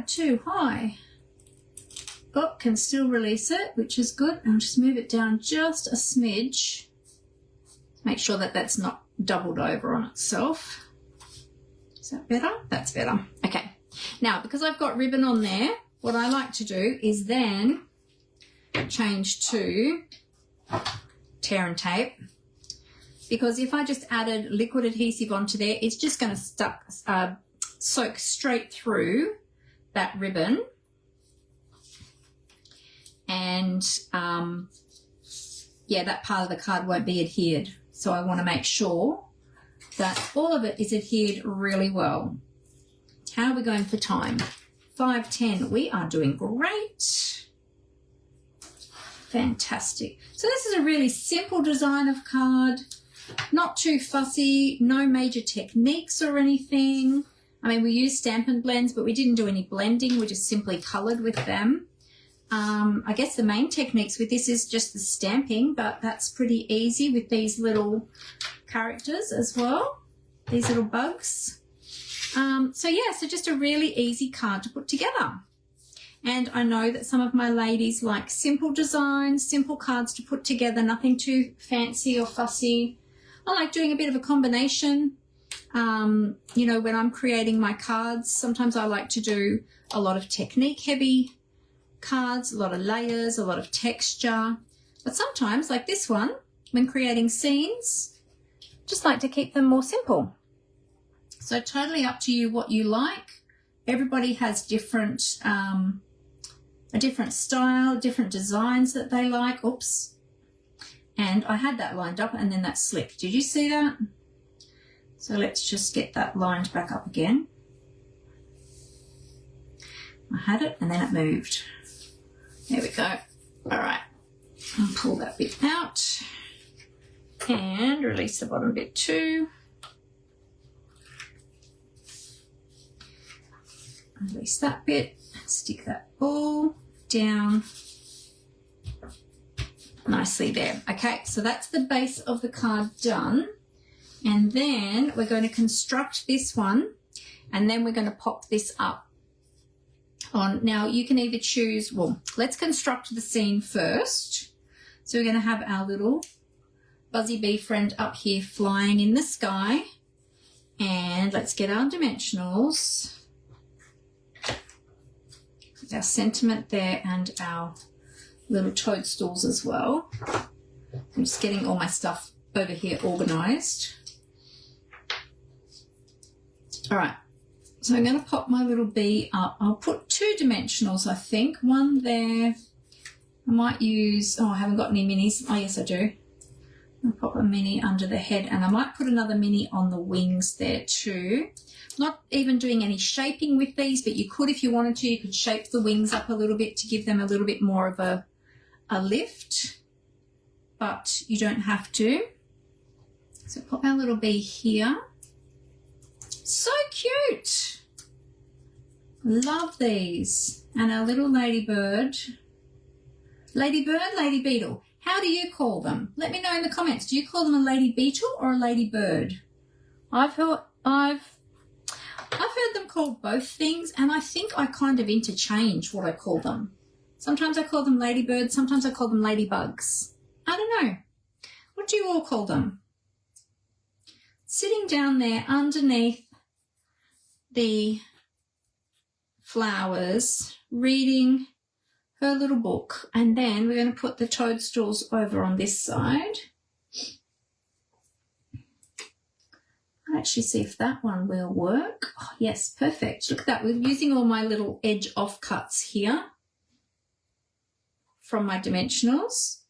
too high. Oh, can still release it, which is good. I'll just move it down just a smidge. Make sure that that's not doubled over on itself. Is that better? That's better. Okay. Now, because I've got ribbon on there, what I like to do is then change to tear and tape, because if I just added liquid adhesive onto there, it's just going to soak straight through that ribbon, and yeah, that part of the card won't be adhered. So I want to make sure that all of it is adhered really well. How are we going for time? 5:10. We are doing great. Fantastic. So this is a really simple design of card, not too fussy, no major techniques or anything. I mean, we used Stampin' blends, but we didn't do any blending. We just simply coloured with them. I guess the main techniques with this is just the stamping, but that's pretty easy with these little characters as well, these little bugs. So yeah, so just a really easy card to put together. And I know that some of my ladies like simple designs, simple cards to put together, nothing too fancy or fussy. I like doing a bit of a combination. You know, when I'm creating my cards, sometimes I like to do a lot of technique heavy cards, a lot of layers, a lot of texture. But sometimes, like this one, when creating scenes, just like to keep them more simple. So totally up to you what you like. Everybody has different, a different style, different designs that they like. Oops. And I had that lined up and then that slipped. Did you see that? So let's just get that lined back up again. I had it and then it moved. There we go. All right. I'll pull that bit out and release the bottom bit too. Release that bit, stick that ball down nicely there. Okay, so that's the base of the card done. And then we're going to construct this one, and then we're going to pop this up on. Now you can either choose, well, let's construct the scene first. So we're going to have our little buzzy bee friend up here flying in the sky. And let's get our dimensionals. Our sentiment there and our little toadstools as well. I'm just getting all my stuff over here organised. All right, so I'm going to pop my little bee up. I'll put 2 dimensionals, I think. One there. I might use, oh, I haven't got any minis. Oh, yes, I do. I'll pop a mini under the head, and I might put another mini on the wings there too. Not even doing any shaping with these, but you could, if you wanted to, you could shape the wings up a little bit to give them a little bit more of a lift, but you don't have to. So pop our little bee here. So cute. Love these. And our little ladybird. Ladybird, lady beetle. How do you call them? Let me know in the comments. Do you call them a lady beetle or a ladybird? I've heard them called both things, and I think I kind of interchange what I call them. Sometimes I call them ladybirds, sometimes I call them ladybugs. I don't know. What do you all call them? Sitting down there underneath the flowers, reading her little book, and then we're going to put the toadstools over on this side. I'll actually see if that one will work. Oh, yes, perfect. Look at that. We're using all my little edge offcuts here from my dimensionals.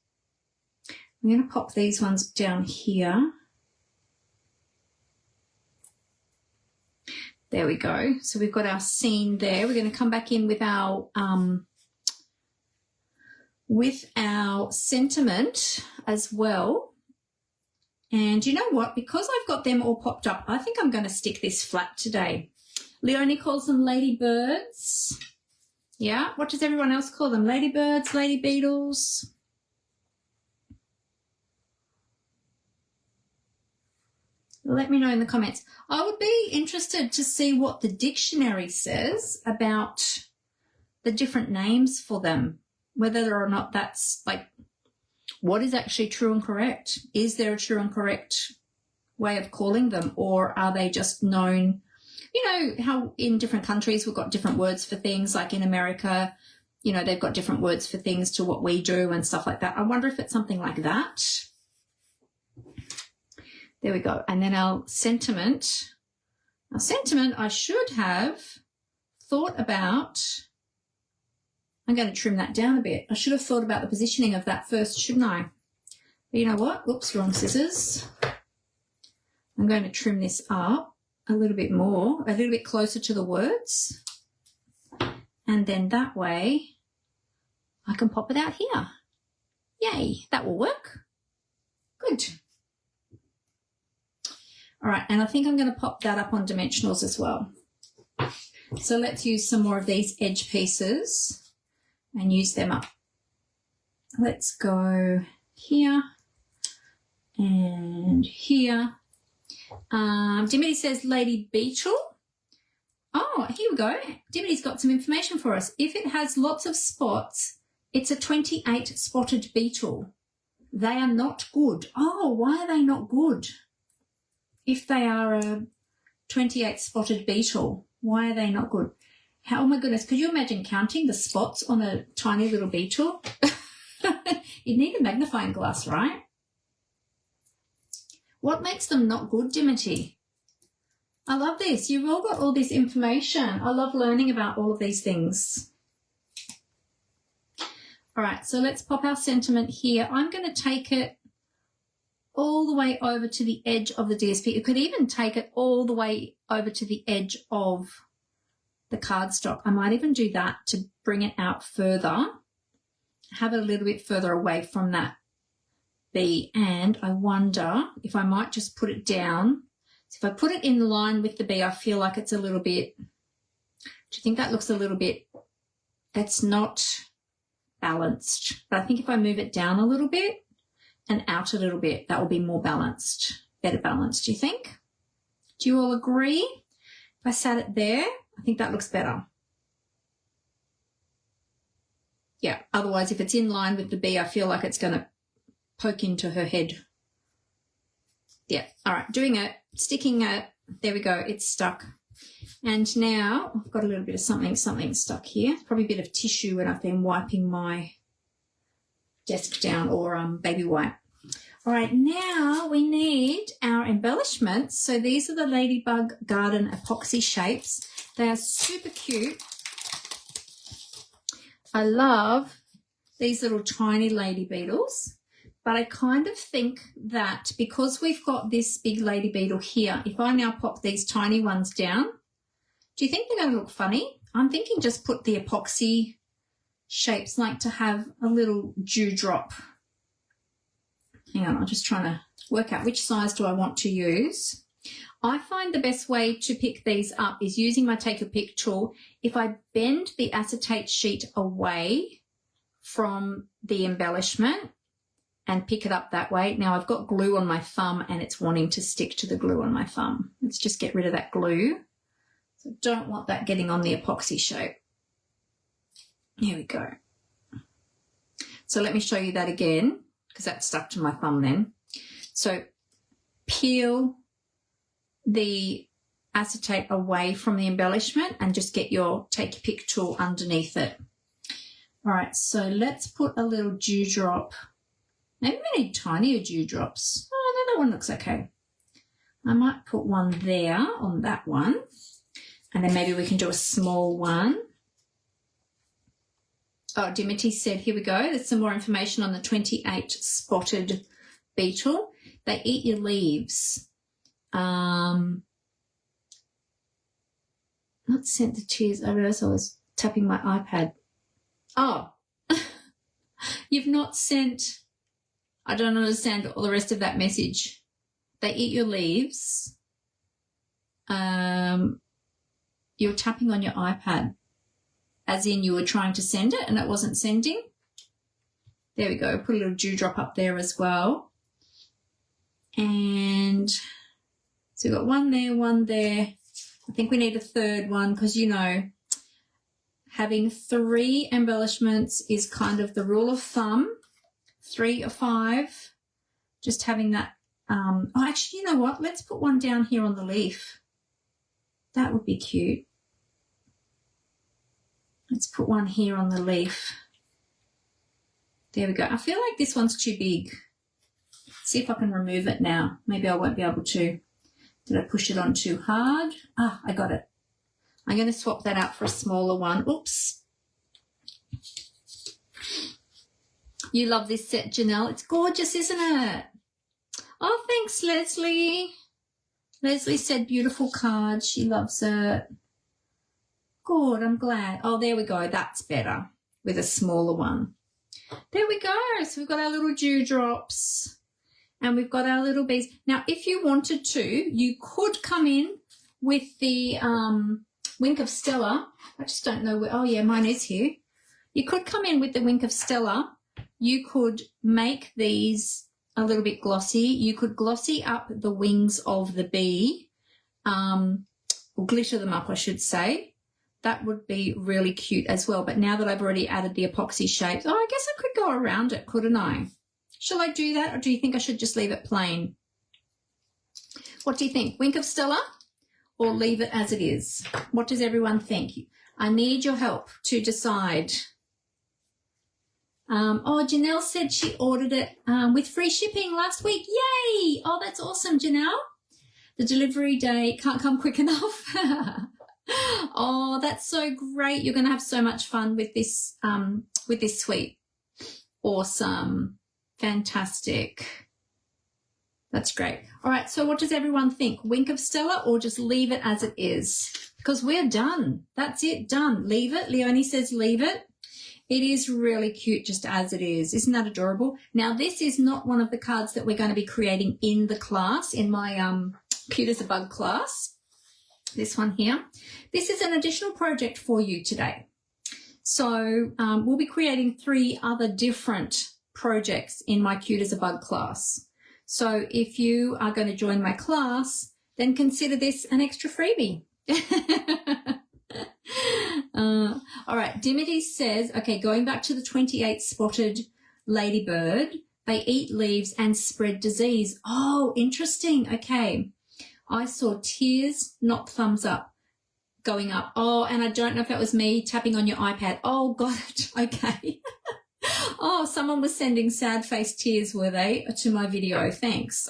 I'm going to pop these ones down here. There we go. So we've got our scene there. We're going to come back in with our sentiment as well. And you know what? Because I've got them all popped up, I think I'm going to stick this flat today. Leonie calls them ladybirds. Yeah, what does everyone else call them? Ladybirds, lady beetles. Let me know in the comments. I would be interested to see what the dictionary says about the different names for them, whether or not that's like, what is actually true and correct? Is there a true and correct way of calling them, or are they just known You know how in different countries we've got different words for things, like in America, you know, they've got different words for things to what we do and stuff like that. I wonder if it's something like that. There we go. And then our sentiment. Our sentiment, I should have thought about, I'm going to trim that down a bit. I should have thought about the positioning of that first, shouldn't I? But you know what? Oops, wrong scissors. I'm going to trim this up a little bit more, a little bit closer to the words. And then that way I can pop it out here. Yay, that will work. Good. All right, and I think I'm going to pop that up on dimensionals as well. So let's use some more of these edge pieces and use them up. Let's go here and here. Dimity says Lady Beetle. Oh, here we go. Dimity's got some information for us. If it has lots of spots, it's a 28 spotted beetle. They are not good. Oh, why are they not good? If they are a 28 spotted beetle, why are they not good? Oh my goodness, could you imagine counting the spots on a tiny little beetle? You'd need a magnifying glass, right? What makes them not good, Dimity? I love this. You've all got all this information. I love learning about all of these things. All right, so let's pop our sentiment here. I'm going to take it all the way over to the edge of the DSP. You could even take it all the way over to the edge of the cardstock. I might even do that to bring it out further, have it a little bit further away from that bee. And I wonder if I might just put it down. So if I put it in line with the bee, I feel like it's a little bit, do you think that looks a little bit, it's not balanced. But I think if I move it down a little bit and out a little bit, that will be more balanced, better balanced, do you think? Do you all agree? If I sat it there, I think that looks better. Yeah, otherwise if it's in line with the bee, I feel like it's going to poke into her head. Yeah, all right, doing it, sticking it, there we go, it's stuck. And now I've got a little bit of something stuck here, probably a bit of tissue when I've been wiping my desk down, or baby wipe. All right, now we need our embellishments. So these are the Ladybug Garden epoxy shapes. They are super cute. I love these little tiny lady beetles, but I kind of think that because we've got this big lady beetle here, if I now pop these tiny ones down, do you think they're going to look funny? I'm thinking just put the epoxy shapes like to have a little dewdrop. Hang on, I'm just trying to work out which size do I want to use. I find the best way to pick these up is using my Take a Pick tool. If I bend the acetate sheet away from the embellishment and pick it up that way. Now I've got glue on my thumb and it's wanting to stick to the glue on my thumb. Let's just get rid of that glue. So don't want that getting on the epoxy shape. Here we go. So let me show you that again, because that's stuck to my thumb then. So peel the acetate away from the embellishment and just get your Take a Pick tool underneath it. All right, so let's put a little dewdrop. Maybe we need tinier dewdrops. Oh, no, that one looks okay. I might put one there on that one. And then maybe we can do a small one. Oh, Dimity said, here we go. There's some more information on the 28 spotted beetle. They eat your leaves. Not sent the tears. I realised I was tapping my iPad. Oh, you've not sent, I don't understand all the rest of that message. They eat your leaves. You're tapping on your iPad, as in you were trying to send it and it wasn't sending. There we go. Put a little dewdrop up there as well. And so we've got one there, one there. I think we need a third one because, you know, having 3 embellishments is kind of the rule of thumb, 3 or 5. Just having that. Oh, actually, you know what? Let's put one down here on the leaf. That would be cute. Let's put one here on the leaf. There we go. I feel like this one's too big. Let's see if I can remove it now. Maybe I won't be able to. Did I push it on too hard? Ah, I got it. I'm going to swap that out for a smaller one. Oops. You love this set, Janelle. It's gorgeous, isn't it? Oh, thanks, Leslie. Leslie said beautiful card. She loves it. Good, I'm glad. Oh, there we go. That's better with a smaller one. There we go. So we've got our little dewdrops and we've got our little bees. Now, if you wanted to, you could come in with the Wink of Stella. I just don't know where. Oh, yeah, mine is here. You could come in with the Wink of Stella. You could make these a little bit glossy. You could glossy up the wings of the bee, or glitter them up, I should say. That would be really cute as well. But now that I've already added the epoxy shapes, I guess I could go around it, couldn't I? Shall I do that, or do you think I should just leave it plain? What do you think? Wink of Stella or leave it as it is? What does everyone think? I need your help to decide. Oh, Janelle said she ordered it with free shipping last week. Yay! Oh, that's awesome, Janelle. The delivery day can't come quick enough. Oh, that's so great. You're going to have so much fun with this suite. Awesome. Fantastic. That's great. All right, so what does everyone think? Wink of Stella or just leave it as it is? Because we're done. That's it, done. Leave it. Leonie says leave it. It is really cute just as it is. Isn't that adorable? Now, this is not one of the cards that we're going to be creating in the class, in my Cute as a Bug class. This one here. This is an additional project for you today. So we'll be creating 3 other different projects in my Cute as a Bug class. So if you are going to join my class, then consider this an extra freebie. All right, Dimity says, okay, going back to the 28 spotted ladybird, they eat leaves and spread disease. Oh, interesting. Okay. I saw tears, not thumbs up, going up. Oh, and I don't know if that was me tapping on your iPad. Oh, got it. Okay. Oh, someone was sending sad face tears, were they, to my video? Thanks.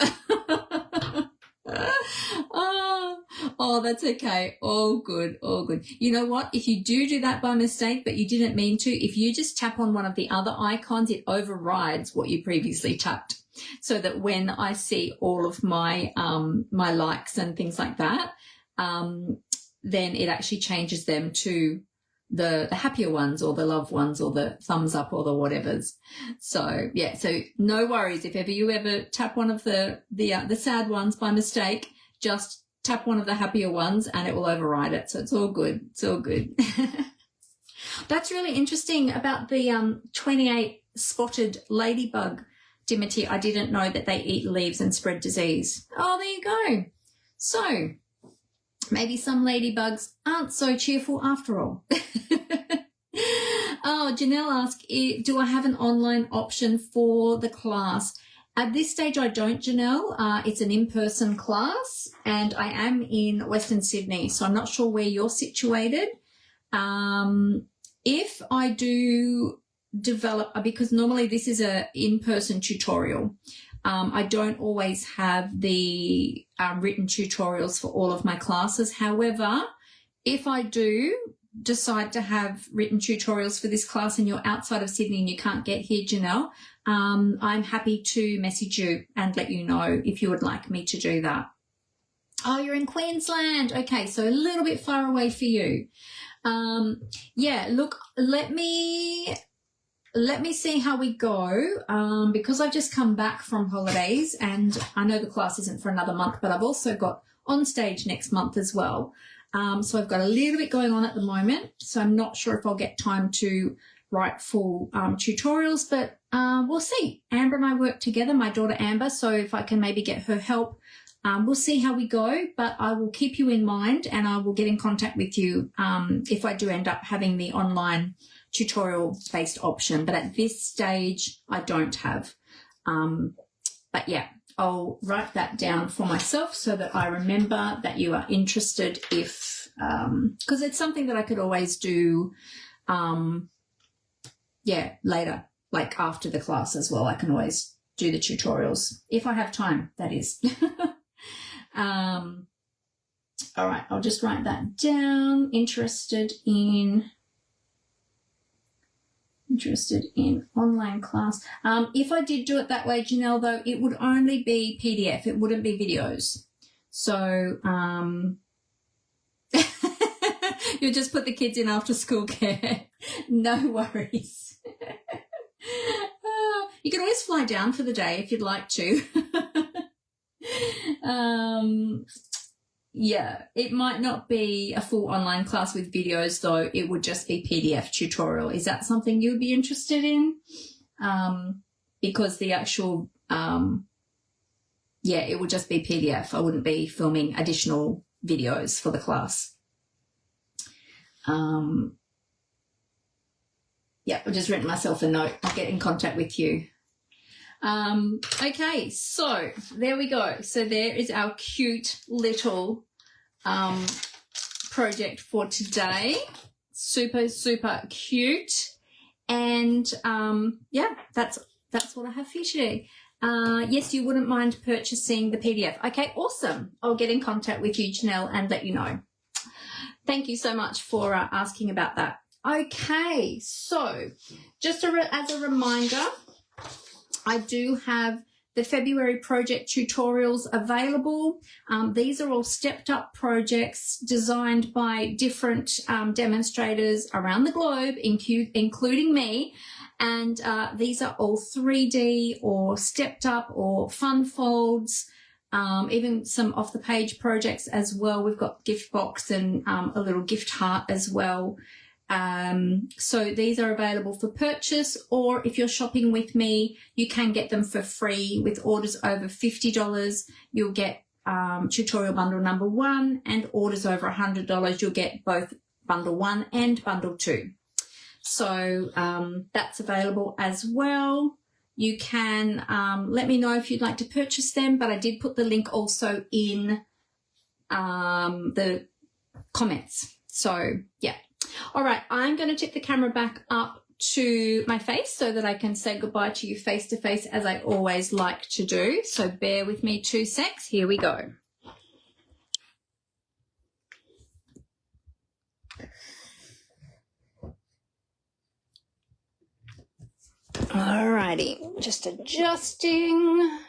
Oh, that's okay. All good, all good. You know what? If you do that by mistake, but you didn't mean to, if you just tap on one of the other icons, it overrides what you previously tapped. So that when I see all of my my likes and things like that, then it actually changes them to the happier ones or the love ones or the thumbs up or the whatevers. So yeah, so no worries if ever you tap one of the sad ones by mistake, just tap one of the happier ones and it will override it. So it's all good. It's all good. That's really interesting about the 28 spotted ladybug, Dimity. I didn't know that they eat leaves and spread disease. Oh, there you go. So maybe some ladybugs aren't so cheerful after all. Oh, Janelle asked, do I have an online option for the class? At this stage, I don't, Janelle. It's an in-person class, and I am in Western Sydney, so I'm not sure where you're situated. If I do develop, because normally this is a in-person tutorial, I don't always have the written tutorials for all of my classes. However, if I do decide to have written tutorials for this class and you're outside of Sydney and you can't get here, Janelle, I'm happy to message you and let you know if you would like me to do that. Oh, you're in Queensland. Okay, so a little bit far away for you. Yeah, look, let me see how we go, because I've just come back from holidays and I know the class isn't for another month, but I've also got on stage next month as well. So I've got a little bit going on at the moment, so I'm not sure if I'll get time to write full tutorials, but we'll see. Amber and I work together, my daughter Amber, so if I can maybe get her help, we'll see how we go, but I will keep you in mind and I will get in contact with you if I do end up having the online tutorial-based option. But at this stage, I don't have. But yeah, I'll write that down for myself so that I remember that you are interested if, because it's something that I could always do, later, like after the class as well. I can always do the tutorials if I have time, that is. All right, I'll just write that down. Interested in online class. If I did do it that way, Janelle, though, it would only be PDF. It wouldn't be videos. So you'll just put the kids in after school care. No worries. You can always fly down for the day if you'd like to. Yeah, it might not be a full online class with videos, though. It would just be PDF tutorial. Is that something you would be interested in? Because the actual, it would just be PDF. I wouldn't be filming additional videos for the class. I've just written myself a note. I'll get in contact with you. Okay, so there we go. So there is our cute little project for today. Super, super cute. And that's what I have for you today. Yes, you wouldn't mind purchasing the PDF. Okay, awesome. I'll get in contact with you, Janelle, and let you know. Thank you so much for asking about that. Okay, so just as a reminder, I do have the February project tutorials available. These are all stepped up projects designed by different demonstrators around the globe, including me. And these are all 3D or stepped up or fun folds, even some off the page projects as well. We've got gift box and a little gift heart as well. So these are available for purchase, or if you're shopping with me, you can get them for free. With orders over $50, you'll get tutorial bundle number 1, and orders over $100, you'll get both bundle 1 and bundle 2. So that's available as well. You can let me know if you'd like to purchase them, but I did put the link also in the comments. So yeah. All right, I'm going to tip the camera back up to my face so that I can say goodbye to you face to face, as I always like to do. So bear with me 2 secs. Here we go. All righty, just adjusting.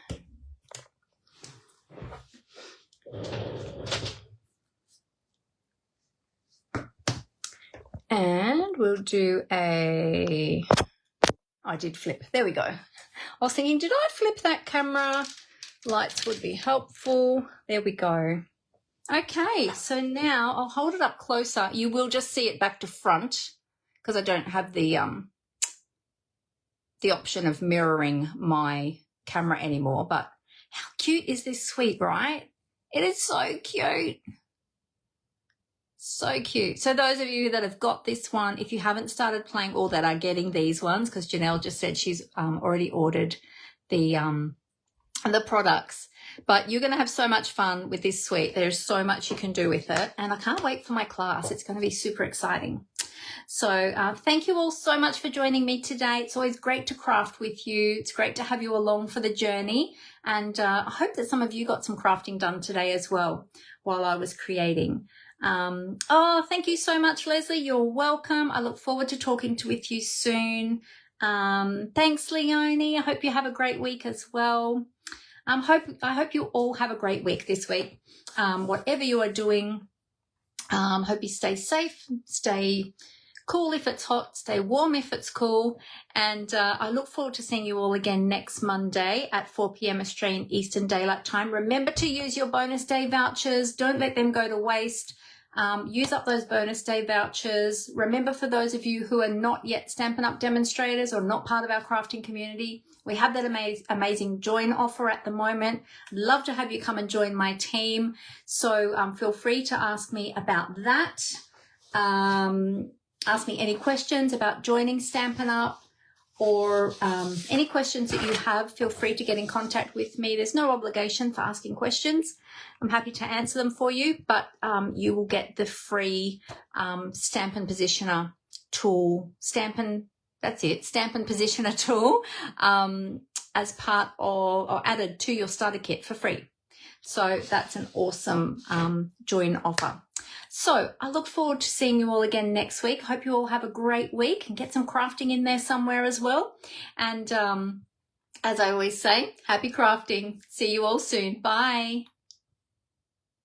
And we'll do I did flip. There we go. I was thinking, did I flip that camera? Lights would be helpful. There we go. Okay, so now I'll hold it up closer. You will just see it back to front because I don't have the option of mirroring my camera anymore. But how cute is this sweet, right? It is so cute. So cute. So those of you that have got this one, if you haven't started playing or that are getting these ones, because Janelle just said she's already ordered the products, but you're going to have so much fun with this suite. There's so much you can do with it, and I can't wait for my class. It's going to be super exciting. So thank you all so much for joining me today. It's always great to craft with you. It's great to have you along for the journey, and I hope that some of you got some crafting done today as well while I was creating. Thank you so much, Leslie. You're welcome. I look forward to talking with you soon. Thanks, Leonie. I hope you have a great week as well. I hope you all have a great week this week. Whatever you are doing, hope you stay safe, stay cool if it's hot, stay warm if it's cool, and I look forward to seeing you all again next Monday at 4 p.m. Australian Eastern Daylight Time. Remember to use your bonus day vouchers. Don't let them go to waste. Use up those bonus day vouchers. Remember, for those of you who are not yet Stampin' Up! Demonstrators or not part of our crafting community, we have that amazing join offer at the moment. I'd love to have you come and join my team. So feel free to ask me about that. Ask me any questions about joining Stampin' Up! or any questions that you have, feel free to get in contact with me. There's no obligation for asking questions. I'm happy to answer them for you, but you will get the free Stampin' Positioner tool, Stampin' Positioner tool as part of, or added to your starter kit for free. So that's an awesome join offer. So I look forward to seeing you all again next week. Hope you all have a great week and get some crafting in there somewhere as well. And as I always say, happy crafting. See you all soon. Bye.